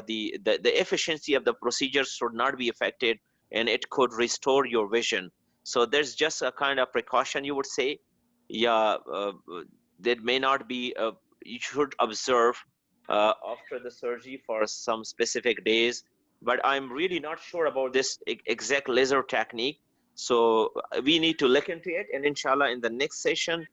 the efficiency of the procedure should not be affected, and it could restore your vision. So there's just a kind of precaution, you would say. Yeah, there may not be you should observe after the surgery for some specific days, but I'm really not sure about this exact laser technique. So we need to look into it, and inshallah in the next session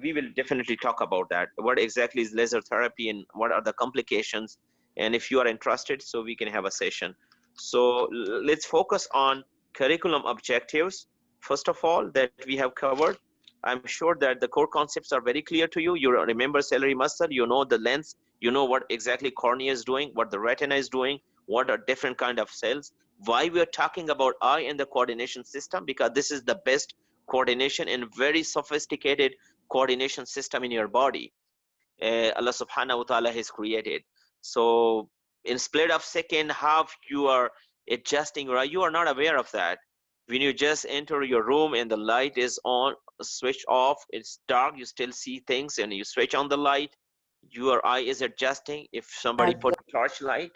we will definitely talk about that. What exactly is laser therapy, and what are the complications? And if you are interested, so we can have a session. So let's focus on curriculum objectives. First of all, that we have covered. I'm sure that the core concepts are very clear to you. You remember ciliary muscle, you know the lens, you know what exactly cornea is doing, what the retina is doing, what are different kind of cells, Why we are talking about eye and the coordination system? Because this is the best coordination and very sophisticated coordination system in your body. Allah subhanahu wa ta'ala has created. So in split of second, how you are adjusting, right? You are not aware of that. When you just enter your room and the light is on, switch off, it's dark, you still see things, and you switch on the light, your eye is adjusting. If somebody put torchlight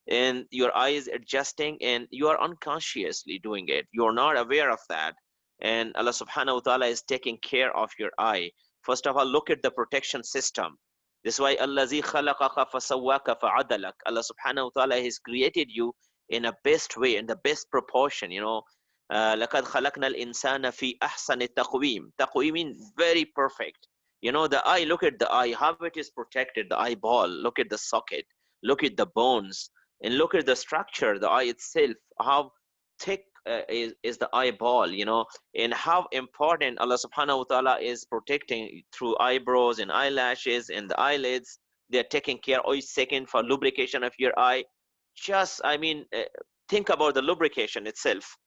and your eye is adjusting, and you are unconsciously doing it, you're not aware of that. And Allah subhanahu wa ta'ala is taking care of your eye. First of all, look at the protection system. This is why Allazi khalaqaka fasawwaka fa'adalak. Allah subhanahu wa ta'ala has created you in a best way, in the best proportion, you know. لَقَدْ خَلَقْنَا الْإِنسَانَ فِي أَحْسَنِ التَّقْوِيمِ. Taqweem means very perfect. You know, the eye, look at the eye, how it is protected, the eyeball, look at the socket, look at the bones, and look at the structure, the eye itself, how thick is the eyeball, you know, and how important Allah subhanahu wa ta'ala is protecting through eyebrows and eyelashes and the eyelids. They're taking care each second for lubrication of your eye. Just, I mean, think about the lubrication itself.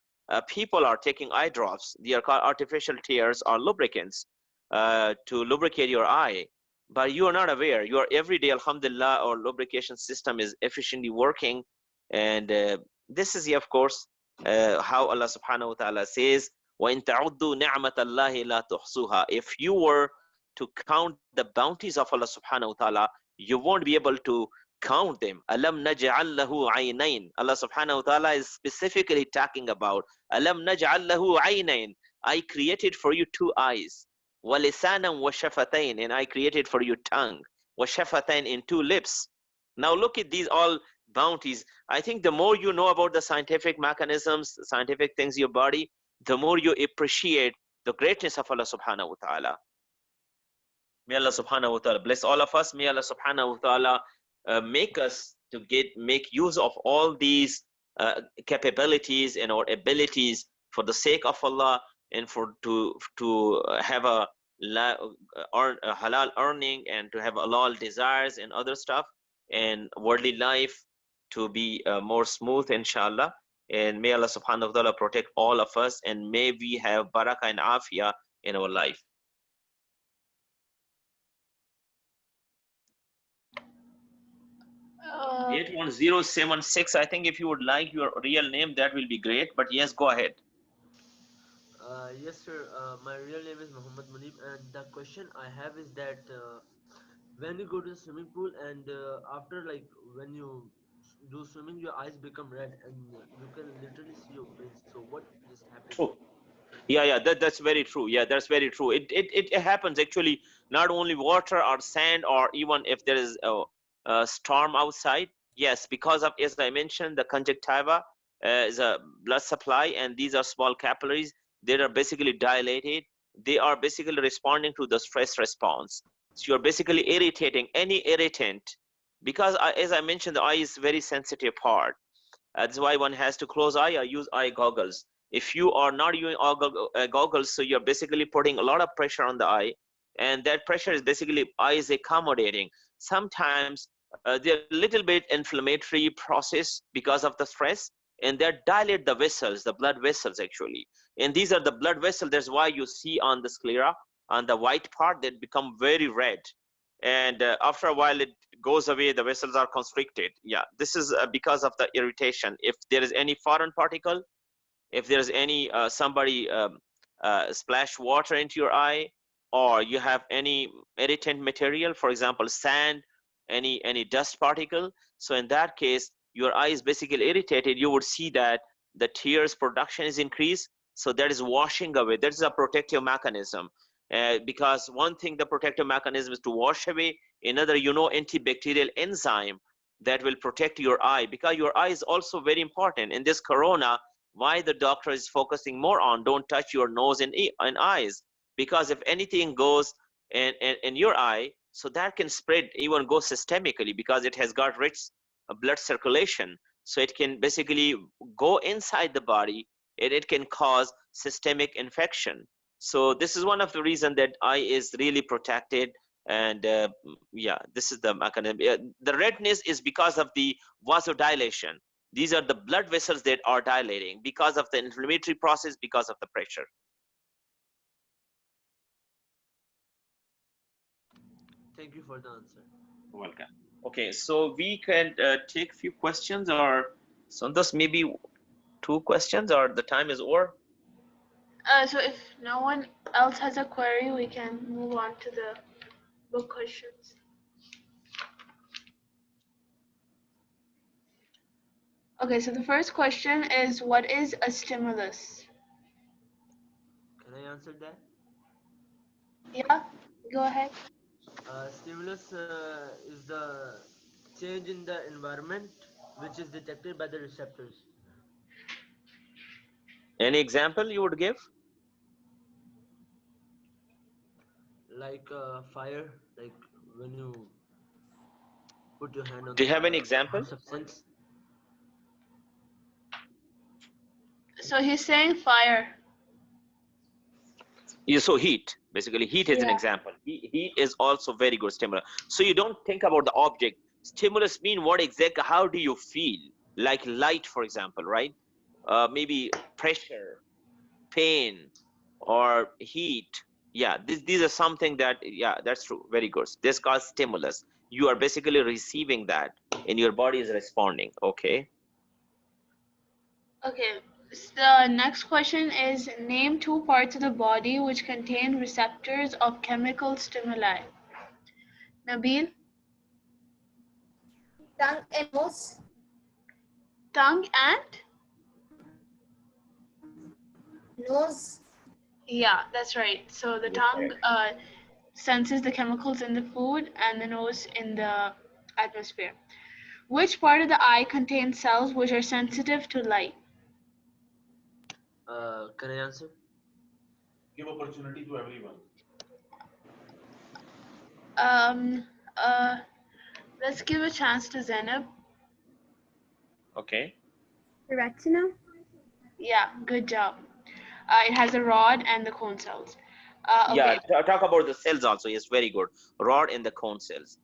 People are taking eye drops. They are called artificial tears or lubricants to lubricate your eye. But you are not aware. Your everyday, alhamdulillah, or lubrication system is efficiently working. And this is, of course, how Allah subhanahu wa ta'ala says, وَإِن تَعُدُّوا نِعْمَةَ اللَّهِ لَا تُحْصُوهَا. If you were to count the bounties of Allah subhanahu wa ta'ala, you won't be able to count them. Alam naj'al lahu aynayn. Allah subhanahu wa ta'ala is specifically talking about Alam naj'al lahu aynayn. I created for you two eyes. Wa lisanan wa shafatayn. And I created for you tongue. Wa shafatayn, in two lips. Now look at these all bounties. I think the more you know about the scientific mechanisms, scientific things in your body, the more you appreciate the greatness of Allah subhanahu wa ta'ala. May Allah subhanahu wa ta'ala bless all of us. May Allah subhanahu wa ta'ala make us to make use of all these capabilities and our abilities for the sake of Allah, and for to have a halal earning, and to have halal desires and other stuff, and worldly life to be more smooth, inshallah. And may Allah subhanahu wa ta'ala protect all of us, and may we have barakah and afiyah in our life. 81076. I think if you would like your real name, that will be great. But yes, go ahead. Yes, sir. My real name is Muhammad Munib, and the question I have is that when you go to the swimming pool, and after, like, when you do swimming, your eyes become red, and you can literally see your veins. So what just happened? True. Yeah, that's very true. Yeah, that's very true. It happens actually, not only water or sand, or even if there is a storm outside. Yes, because of, as I mentioned, the conjunctiva is a blood supply, and these are small capillaries. They are basically dilated. They are basically responding to the stress response. So you're basically irritating any irritant, because as I mentioned, the eye is very sensitive part. That's why one has to close eye or use eye goggles. If you are not using goggles, so you're basically putting a lot of pressure on the eye, and that pressure is basically eye is accommodating. Sometimes they're a little bit inflammatory process because of the stress, and that dilate the vessels, the blood vessels actually. And these are the blood vessels. That's why you see on the sclera, on the white part, that become very red. And after a while, it goes away. The vessels are constricted. Yeah, this is because of the irritation. If there is any foreign particle, if there's any somebody splash water into your eye, or you have any irritant material, for example, sand, any dust particle, so in that case, your eye is basically irritated. You would see that the tears production is increased. So that is washing away. That is a protective mechanism. Because one thing, the protective mechanism is to wash away. Another, antibacterial enzyme that will protect your eye, because your eye is also very important in this corona. Why the doctor is focusing more on don't touch your nose and eyes, because if anything goes in your eye, so that can spread, even go systemically, because it has got rich blood circulation. So it can basically go inside the body, and it can cause systemic infection. So this is one of the reasons that eye is really protected. And yeah, this is the mechanism. The redness is because of the vasodilation. These are the blood vessels that are dilating because of the inflammatory process, because of the pressure. Thank you for the answer. Welcome. Okay, so we can take few questions, or Sundus, maybe 2 questions, or the time is over. So if no one else has a query, we can move on to the book questions. Okay, so the first question is, what is a stimulus? Can I answer that? Yeah, go ahead. Stimulus is the change in the environment which is detected by the receptors. Any example you would give? Like fire, like when you put your hand on Do you have any a example? substance. So he's saying fire. Yeah, so heat, basically heat is an Yeah. example. Heat is also very good stimulus. So you don't think about the object. Stimulus mean what exactly, how do you feel? Like light, for example, right? Maybe pressure, pain, or heat. Yeah, these are something that, yeah, that's true. Very good. This called stimulus. You are basically receiving that and your body is responding. Okay. Okay, so the next question is, name 2 parts of the body which contain receptors of chemical stimuli. Nabil? Tongue and nose. Tongue and? Nose. Yeah, that's right. So the Yes, tongue correct. senses the chemicals in the food and the nose in the atmosphere. Which part of the eye contains cells which are sensitive to light? Can I answer? Give opportunity to everyone. Um, uh, let's give a chance to Zainab. Okay. The retina? Yeah, good job. It has a rod and the cone cells. Yeah, Okay. talk about the cells also. Yes, very good. Rod in the cone cells.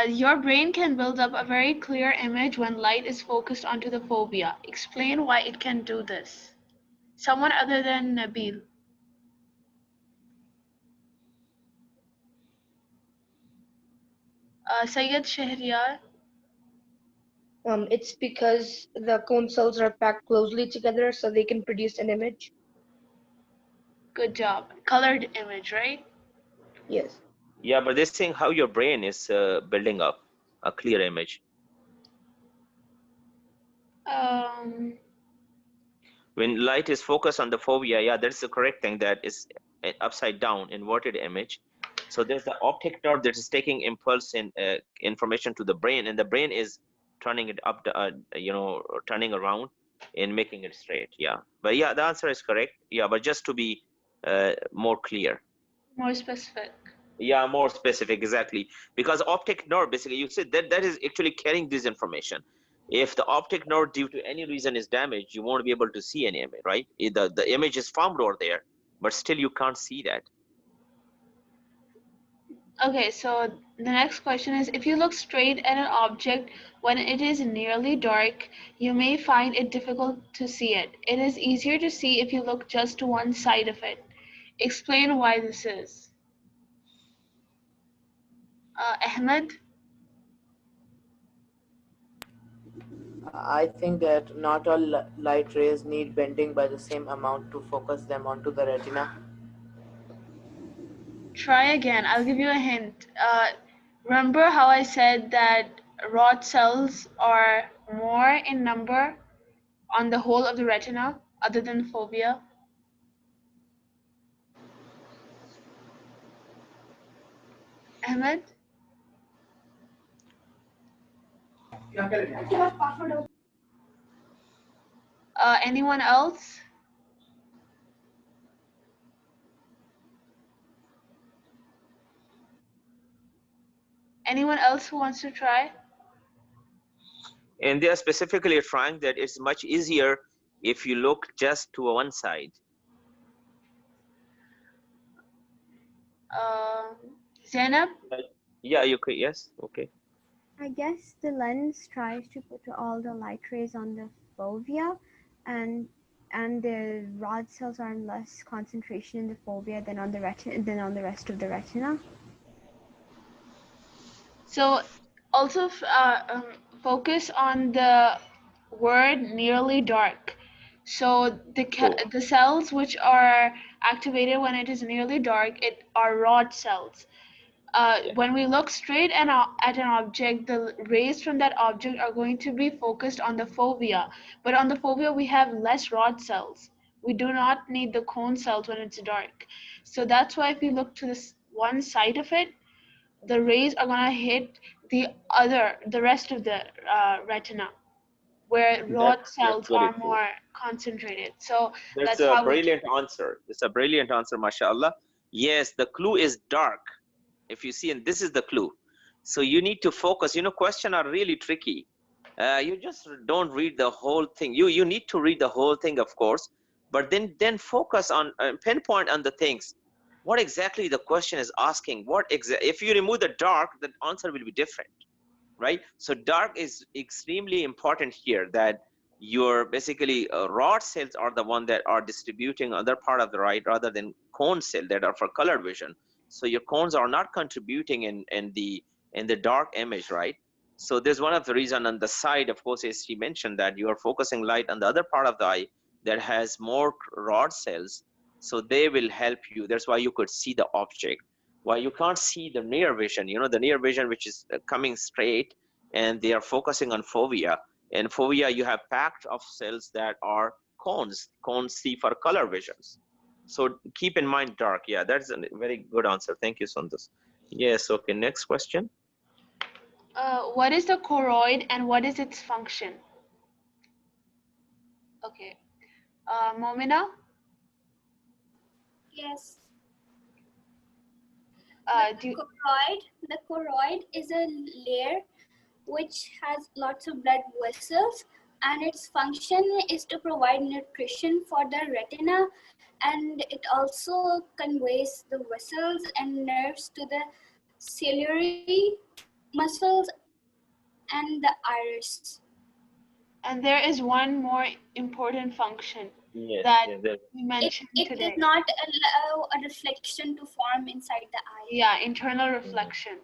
Your brain can build up a very clear image when light is focused onto the fovea. Explain why it can do this. Someone other than Nabil. Sayed Shahryar. It's because the cone cells are packed closely together so they can produce an image. Good job. Colored image, right? Yes. Yeah, but they're saying how your brain is building up a clear image. Um, When light is focused on the fovea, yeah, that's the correct thing. That is an upside down inverted image. So there's the optic nerve that is taking impulse in information to the brain, and the brain is turning it up, turning around and making it straight. Yeah, but yeah, the answer is correct. Yeah, but just to be more clear. more specific. Yeah, more specific, exactly. Because optic nerve, basically, you said that is actually carrying this information. If the optic nerve, due to any reason, is damaged, you won't be able to see any image, right? The image is formed over there, but still you can't see that. Okay, so the next question is, if you look straight at an object when it is nearly dark, you may find it difficult to see it. It is easier to see if you look just to one side of it. Explain why this is. Ahmed? I think that not all light rays need bending by the same amount to focus them onto the retina. Try again. I'll give you a hint. Remember how I said that rod cells are more in number on the whole of the retina other than the fovea? Ahmed? Anyone else? Anyone else who wants to try? And they are specifically trying that it's much easier if you look just to one side. Um, Zainab? Yeah, you could, yes, okay. I guess the lens tries to put all the light rays on the fovea, and the rod cells are in less concentration in the fovea than on the rest of the retina. So also focus on the word nearly dark. So True. the cells which are activated when it is nearly dark, it are rod cells. Yeah. When we look straight at an object, the rays from that object are going to be focused on the fovea. But on the fovea, we have less rod cells. We do not need the cone cells when it's dark. So that's why if you look to this one side of it, the rays are gonna hit the rest of the retina, where rod That's cells very are true. more concentrated. So That's that's a how we can. brilliant answer. It's a brilliant answer, mashallah. Yes, the clue is dark. If you see, and this is the clue. So you need to focus. You know, questions are really tricky. You just don't read the whole thing. You need to read the whole thing, of course, but then focus on pinpoint on the things. What exactly the question is asking? If you remove the dark, the answer will be different, right? So dark is extremely important here, that your basically rod cells are the one that are distributing other part of the right, rather than cone cell that are for color vision. So your cones are not contributing in the dark image, right? So there's one of the reason on the side, of course, as she mentioned, that you are focusing light on the other part of the eye that has more rod cells, so they will help you. That's why you could see the object. Why you can't see the near vision, you know, the near vision which is coming straight, and they are focusing on fovea. And fovea, you have packed of cells that are cones see for color visions. So keep in mind dark. Yeah, that's a very good answer. Thank you, Sundus. Yes. Okay, next question. What is the choroid and what is its function? Okay. Momina, Yes. do you, The choroid is a layer which has lots of blood vessels, and its function is to provide nutrition for the retina, and it also conveys the vessels and nerves to the ciliary muscles and the iris. and there is one more important function Yes. that Yes. we mentioned It today. does not allow a reflection to form inside the eye. Yeah, internal reflection.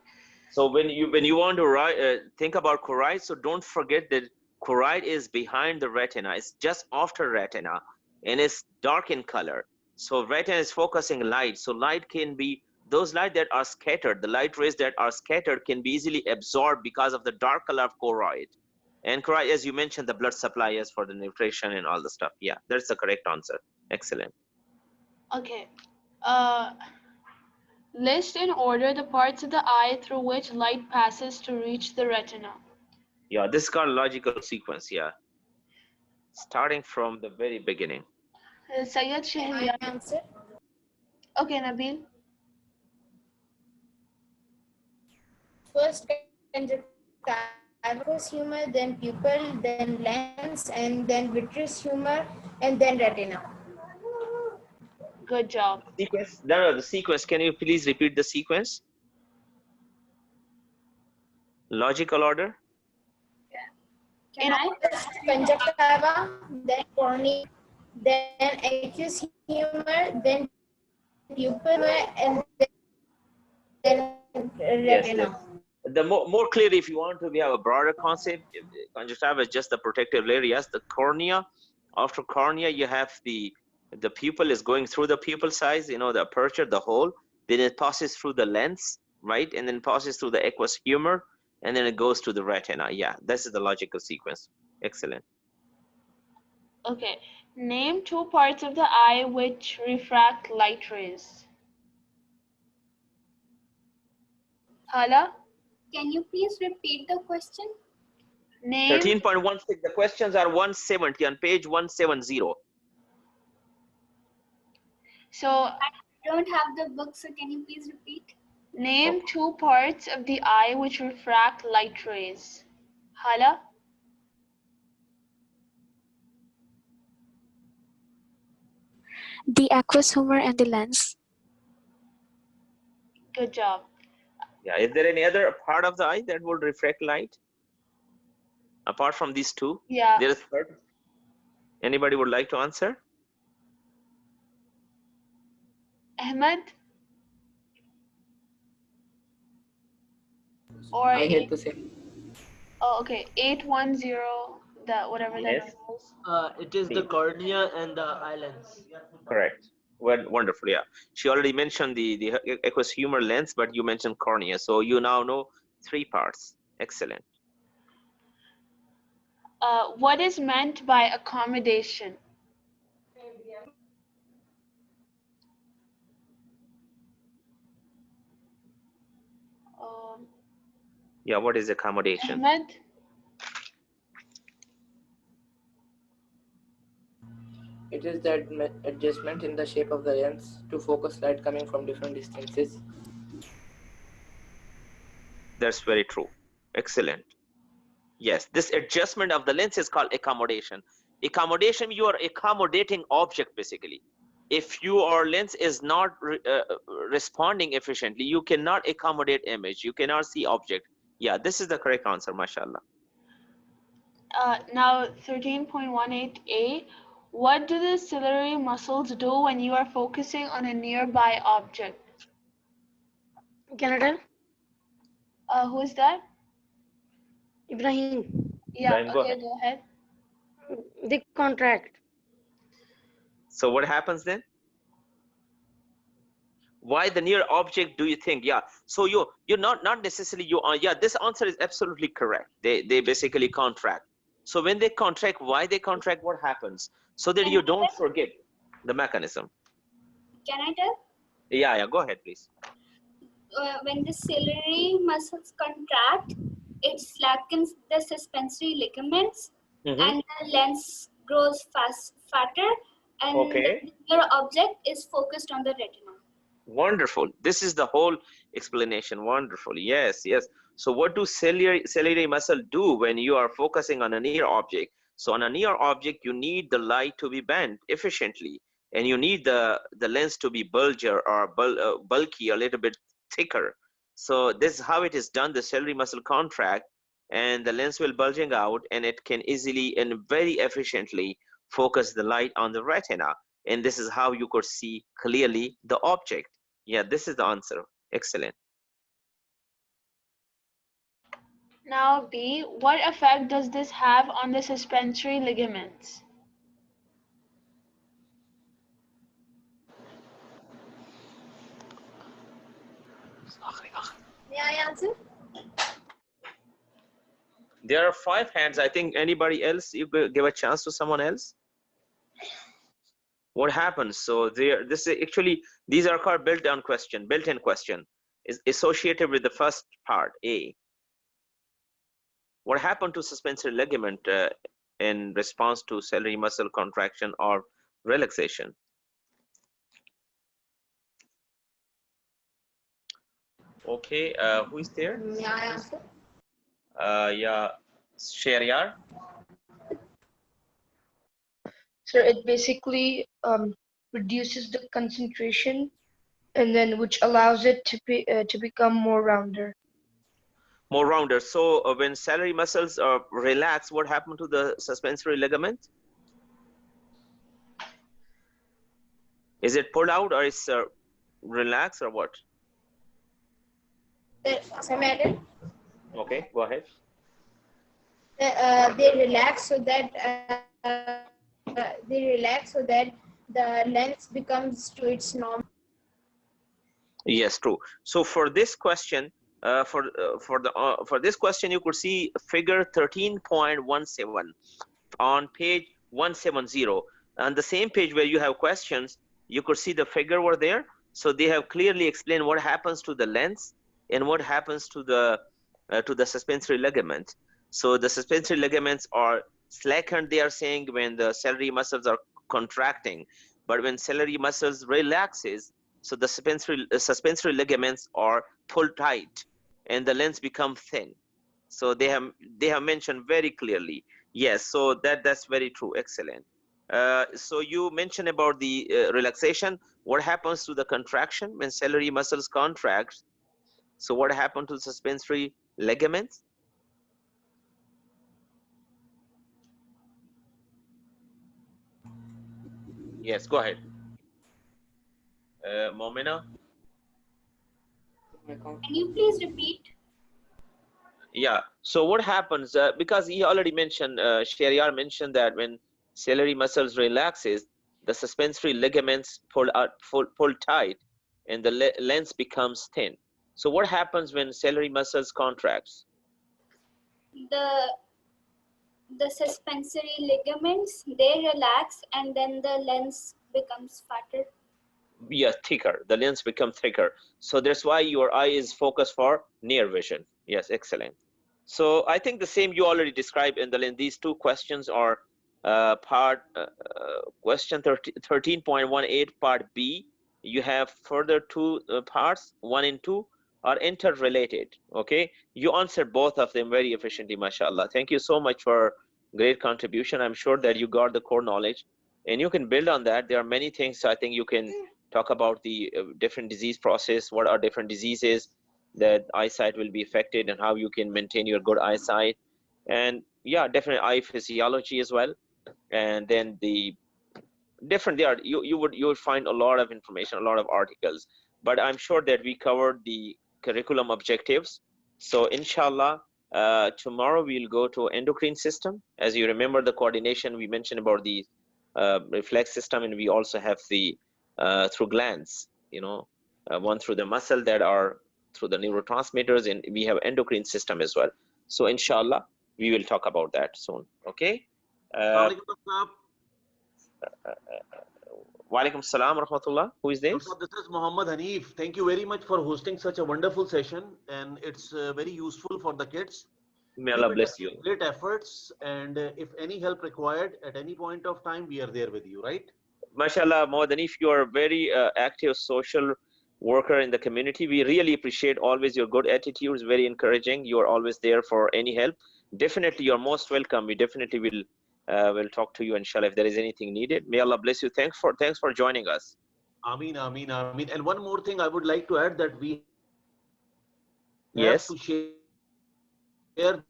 So when you want to think about choroid, so don't forget that choroid is behind the retina. It's just after retina, and it's dark in color. So retina is focusing light. So light can be, those light that are scattered, the light rays that are scattered can be easily absorbed because of the dark color of choroid. And choroid, as you mentioned, the blood supply is for the nutrition and all the stuff. Yeah, that's the correct answer. Excellent. Okay. Uh, List in order the parts of the eye through which light passes to reach the retina. Yeah, this is called logical sequence. Yeah, starting from the very beginning. Sayyid I Shahriar. answer. Okay, Nabil. First conjunctival humor, then pupil, then lens, and then vitreous humor, and then retina. Good job. Sequence? No, the sequence. Can you please repeat the sequence? Logical order? Can I? First conjunctiva, then cornea, then aqueous humor, then pupil humor, and then Yes, retina. yes. The more clearly, if you want to have a broader concept, conjunctiva is just the protective layer. Yes, the cornea. After cornea, you have the pupil is going through the pupil size, you know, the aperture, the hole. Then it passes through the lens, right? And then passes through the aqueous humor, and then it goes to the retina. Yeah, this is the logical sequence. Excellent. Okay. Name two parts of the eye which refract light rays. Hala? Can you please repeat the question? Name 13.16. The questions are 170 on page 170. so I don't have the book, so can you please repeat? name two parts of the eye which refract light rays. Hala? The aqueous humor and the lens. Good job. Yeah, is there any other part of the eye that would refract light apart from these two? Yeah. There is third. Anybody would like to answer? Ahmed? Or I hate the same. oh, okay, 810, the whatever that Yes. number is. It is the Please. cornea and the eyelids. Correct. Well, wonderful. Yeah, she already mentioned the aqueous humor lens, but you mentioned cornea, so you now know 3 parts. Excellent. What is meant by accommodation? Um, Yeah, what is accommodation? Ahmed? It is the adjustment in the shape of the lens to focus light coming from different distances. That's very true. Excellent. Yes, this adjustment of the lens is called accommodation. Accommodation, you are accommodating object basically. If your lens is not responding efficiently, you cannot accommodate image. You cannot see object. Yeah, this is the correct answer, mashallah. Now 13.18a. What do the ciliary muscles do when you are focusing on a nearby object? Can I tell? Who is that? Ibrahim. Yeah, Ibrahim, go okay, ahead. go ahead. They contract. So what happens then? Why the near object do you think? Yeah, so you're not necessarily you are. Yeah, this answer is absolutely correct. They basically contract. So when they contract, why they contract, what happens, so that you don't forget the mechanism. Can I tell? Yeah, go ahead please. When the ciliary muscles contract, it slackens the suspensory ligaments, and the lens grows fatter, and Okay. the near object is focused on the retina. Wonderful. This is the whole explanation. Wonderful. Yes. So what do ciliary muscle do when you are focusing on a near object? So on a near object, you need the light to be bent efficiently, and you need the lens to be bulgier or bulky, a little bit thicker. So this is how it is done. The ciliary muscle contract, and the lens will bulging out, and it can easily and very efficiently focus the light on the retina. And this is how you could see clearly the object. Yeah, this is the answer. Excellent. Now B. What effect does this have on the suspensory ligaments? May I answer? There are 5 hands. I think anybody else, you could give a chance to someone else. What happens? So this is actually, these are called built-in question is associated with the first part, A. What happened to suspensory ligament in response to ciliary muscle contraction or relaxation? Okay, who is there? May I answer? Yeah, Shariar. So it basically reduces the concentration, and then which allows it to become more rounder. More rounder. So when ciliary muscles relax, what happened to the suspensory ligament? Is it pulled out or is relaxed or what? Okay, go ahead. They relax so that the lens becomes to its normal. Yes, true. So for this question, for this question, you could see figure 13.17 on page 170. On the same page where you have questions, you could see the figure were there. So they have clearly explained what happens to the lens and what happens to the suspensory ligament. So the suspensory ligaments are slackened, they are saying, when the ciliary muscles are contracting. But when ciliary muscles relaxes, so the suspensory ligaments are pulled tight and the lens become thin. So they have mentioned very clearly. Yes, so that's very true. Excellent. So you mentioned about the relaxation. What happens to the contraction when ciliary muscles contract? So what happened to the suspensory ligaments? Yes, go ahead. Momina? Can you please repeat? Yeah. So what happens, because he already mentioned, Shariar mentioned that when ciliary muscles relaxes, the suspensory ligaments pull tight and the lens becomes thin. So what happens when ciliary muscles contracts? The suspensory ligaments, they relax and then the lens becomes fatter. Yeah, thicker. The lens becomes thicker. So that's why your eye is focused for near vision. Yes, excellent. So I think the same you already described in the lens. These two questions are question 13.18 part B. You have further two parts, 1 and 2 are interrelated. Okay, you answered both of them very efficiently, mashallah. Thank you so much for great contribution. I'm sure that you got the core knowledge and you can build on that. There are many things I think you can talk about the different disease process, what are different diseases that eyesight will be affected and how you can maintain your good eyesight. And yeah, definitely eye physiology as well. And then the different there you would find a lot of information, a lot of articles, but I'm sure that we covered the curriculum objectives. So inshallah, tomorrow we'll go to endocrine system. As you remember, the coordination we mentioned about the reflex system, and we also have the through glands, one through the muscle that are through the neurotransmitters, and we have endocrine system as well. So inshallah we will talk about that soon. Okay. Walaikum salam rahmatullah. Who is this? This is Muhammad Hanif. Thank you very much for hosting such a wonderful session, and it's very useful for the kids. May Allah bless you. Great efforts, and if any help required at any point of time, we are there with you, right? MashaAllah, Muhammad Hanif, you are a very active social worker in the community. We really appreciate always your good attitudes, very encouraging. You are always there for any help. Definitely, you're most welcome. We definitely will talk to you, inshallah, if there is anything needed. May Allah bless you. Thanks for joining us. Ameen, ameen, ameen. And one more thing I would like to add, that we have to share.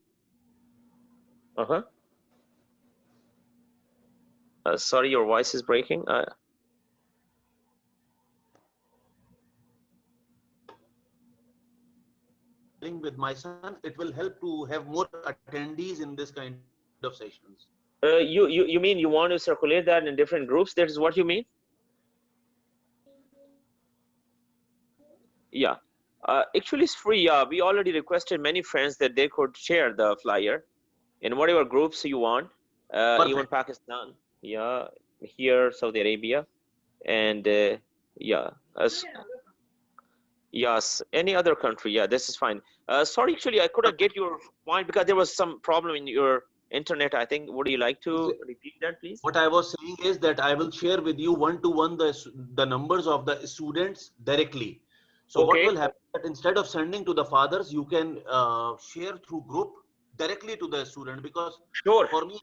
Sorry, your voice is breaking. With my son, it will help to have more attendees in this kind of sessions. You mean you want to circulate that in different groups? That is what you mean? Yeah. Actually, it's free. Yeah, we already requested many friends that they could share the flyer in whatever groups you want. Even Pakistan, yeah, here, Saudi Arabia, and yeah, yes, any other country. Yeah, this is fine. Sorry, actually, I couldn't get your point because there was some problem in your internet, I think. Would you like to repeat that, please? What I was saying is that I will share with you one-to-one the numbers of the students directly. So what will happen that instead of sending to the fathers, you can share through group directly to the student, because for me,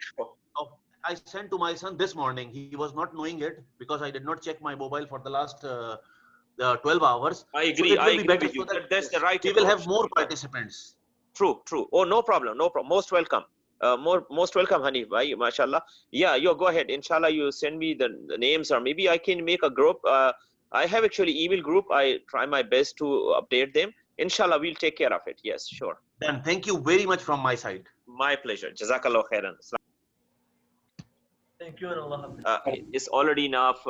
I sent to my son this morning. He was not knowing it because I did not check my mobile for the last 12 hours. I agree. So I agree with you. That's the right. We will have more participants. True. Oh, no problem. No problem. Most welcome. Most welcome, Hanif. Bhai, mashallah. Yeah, you go ahead. Inshallah, you send me the names, or maybe I can make a group. I have actually email group. I try my best to update them. Inshallah, we'll take care of it. Yes, sure. Then thank you very much from my side. My pleasure. Jazakallah khairan. Thank you, and Allah. It's already enough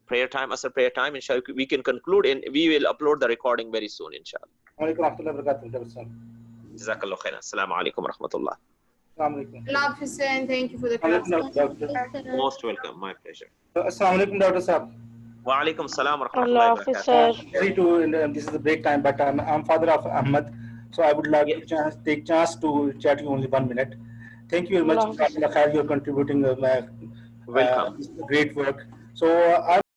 prayer time, Asr prayer time. Inshallah, we can conclude, and we will upload the recording very soon, inshallah. Jazakallah khairan. Assalamu alaikum wa rahmatullah. Allah Hussein, thank you for the class. Most welcome. My pleasure. Assalamu alaikum, Dr. Saab. Wa alaikum salam wa rahmatullahi wa barakatuh. This is the break time, but I'm father of Ahmad, so I would like to take chance to chat you only 1 minute. Thank you very much, You're contributing great work. So I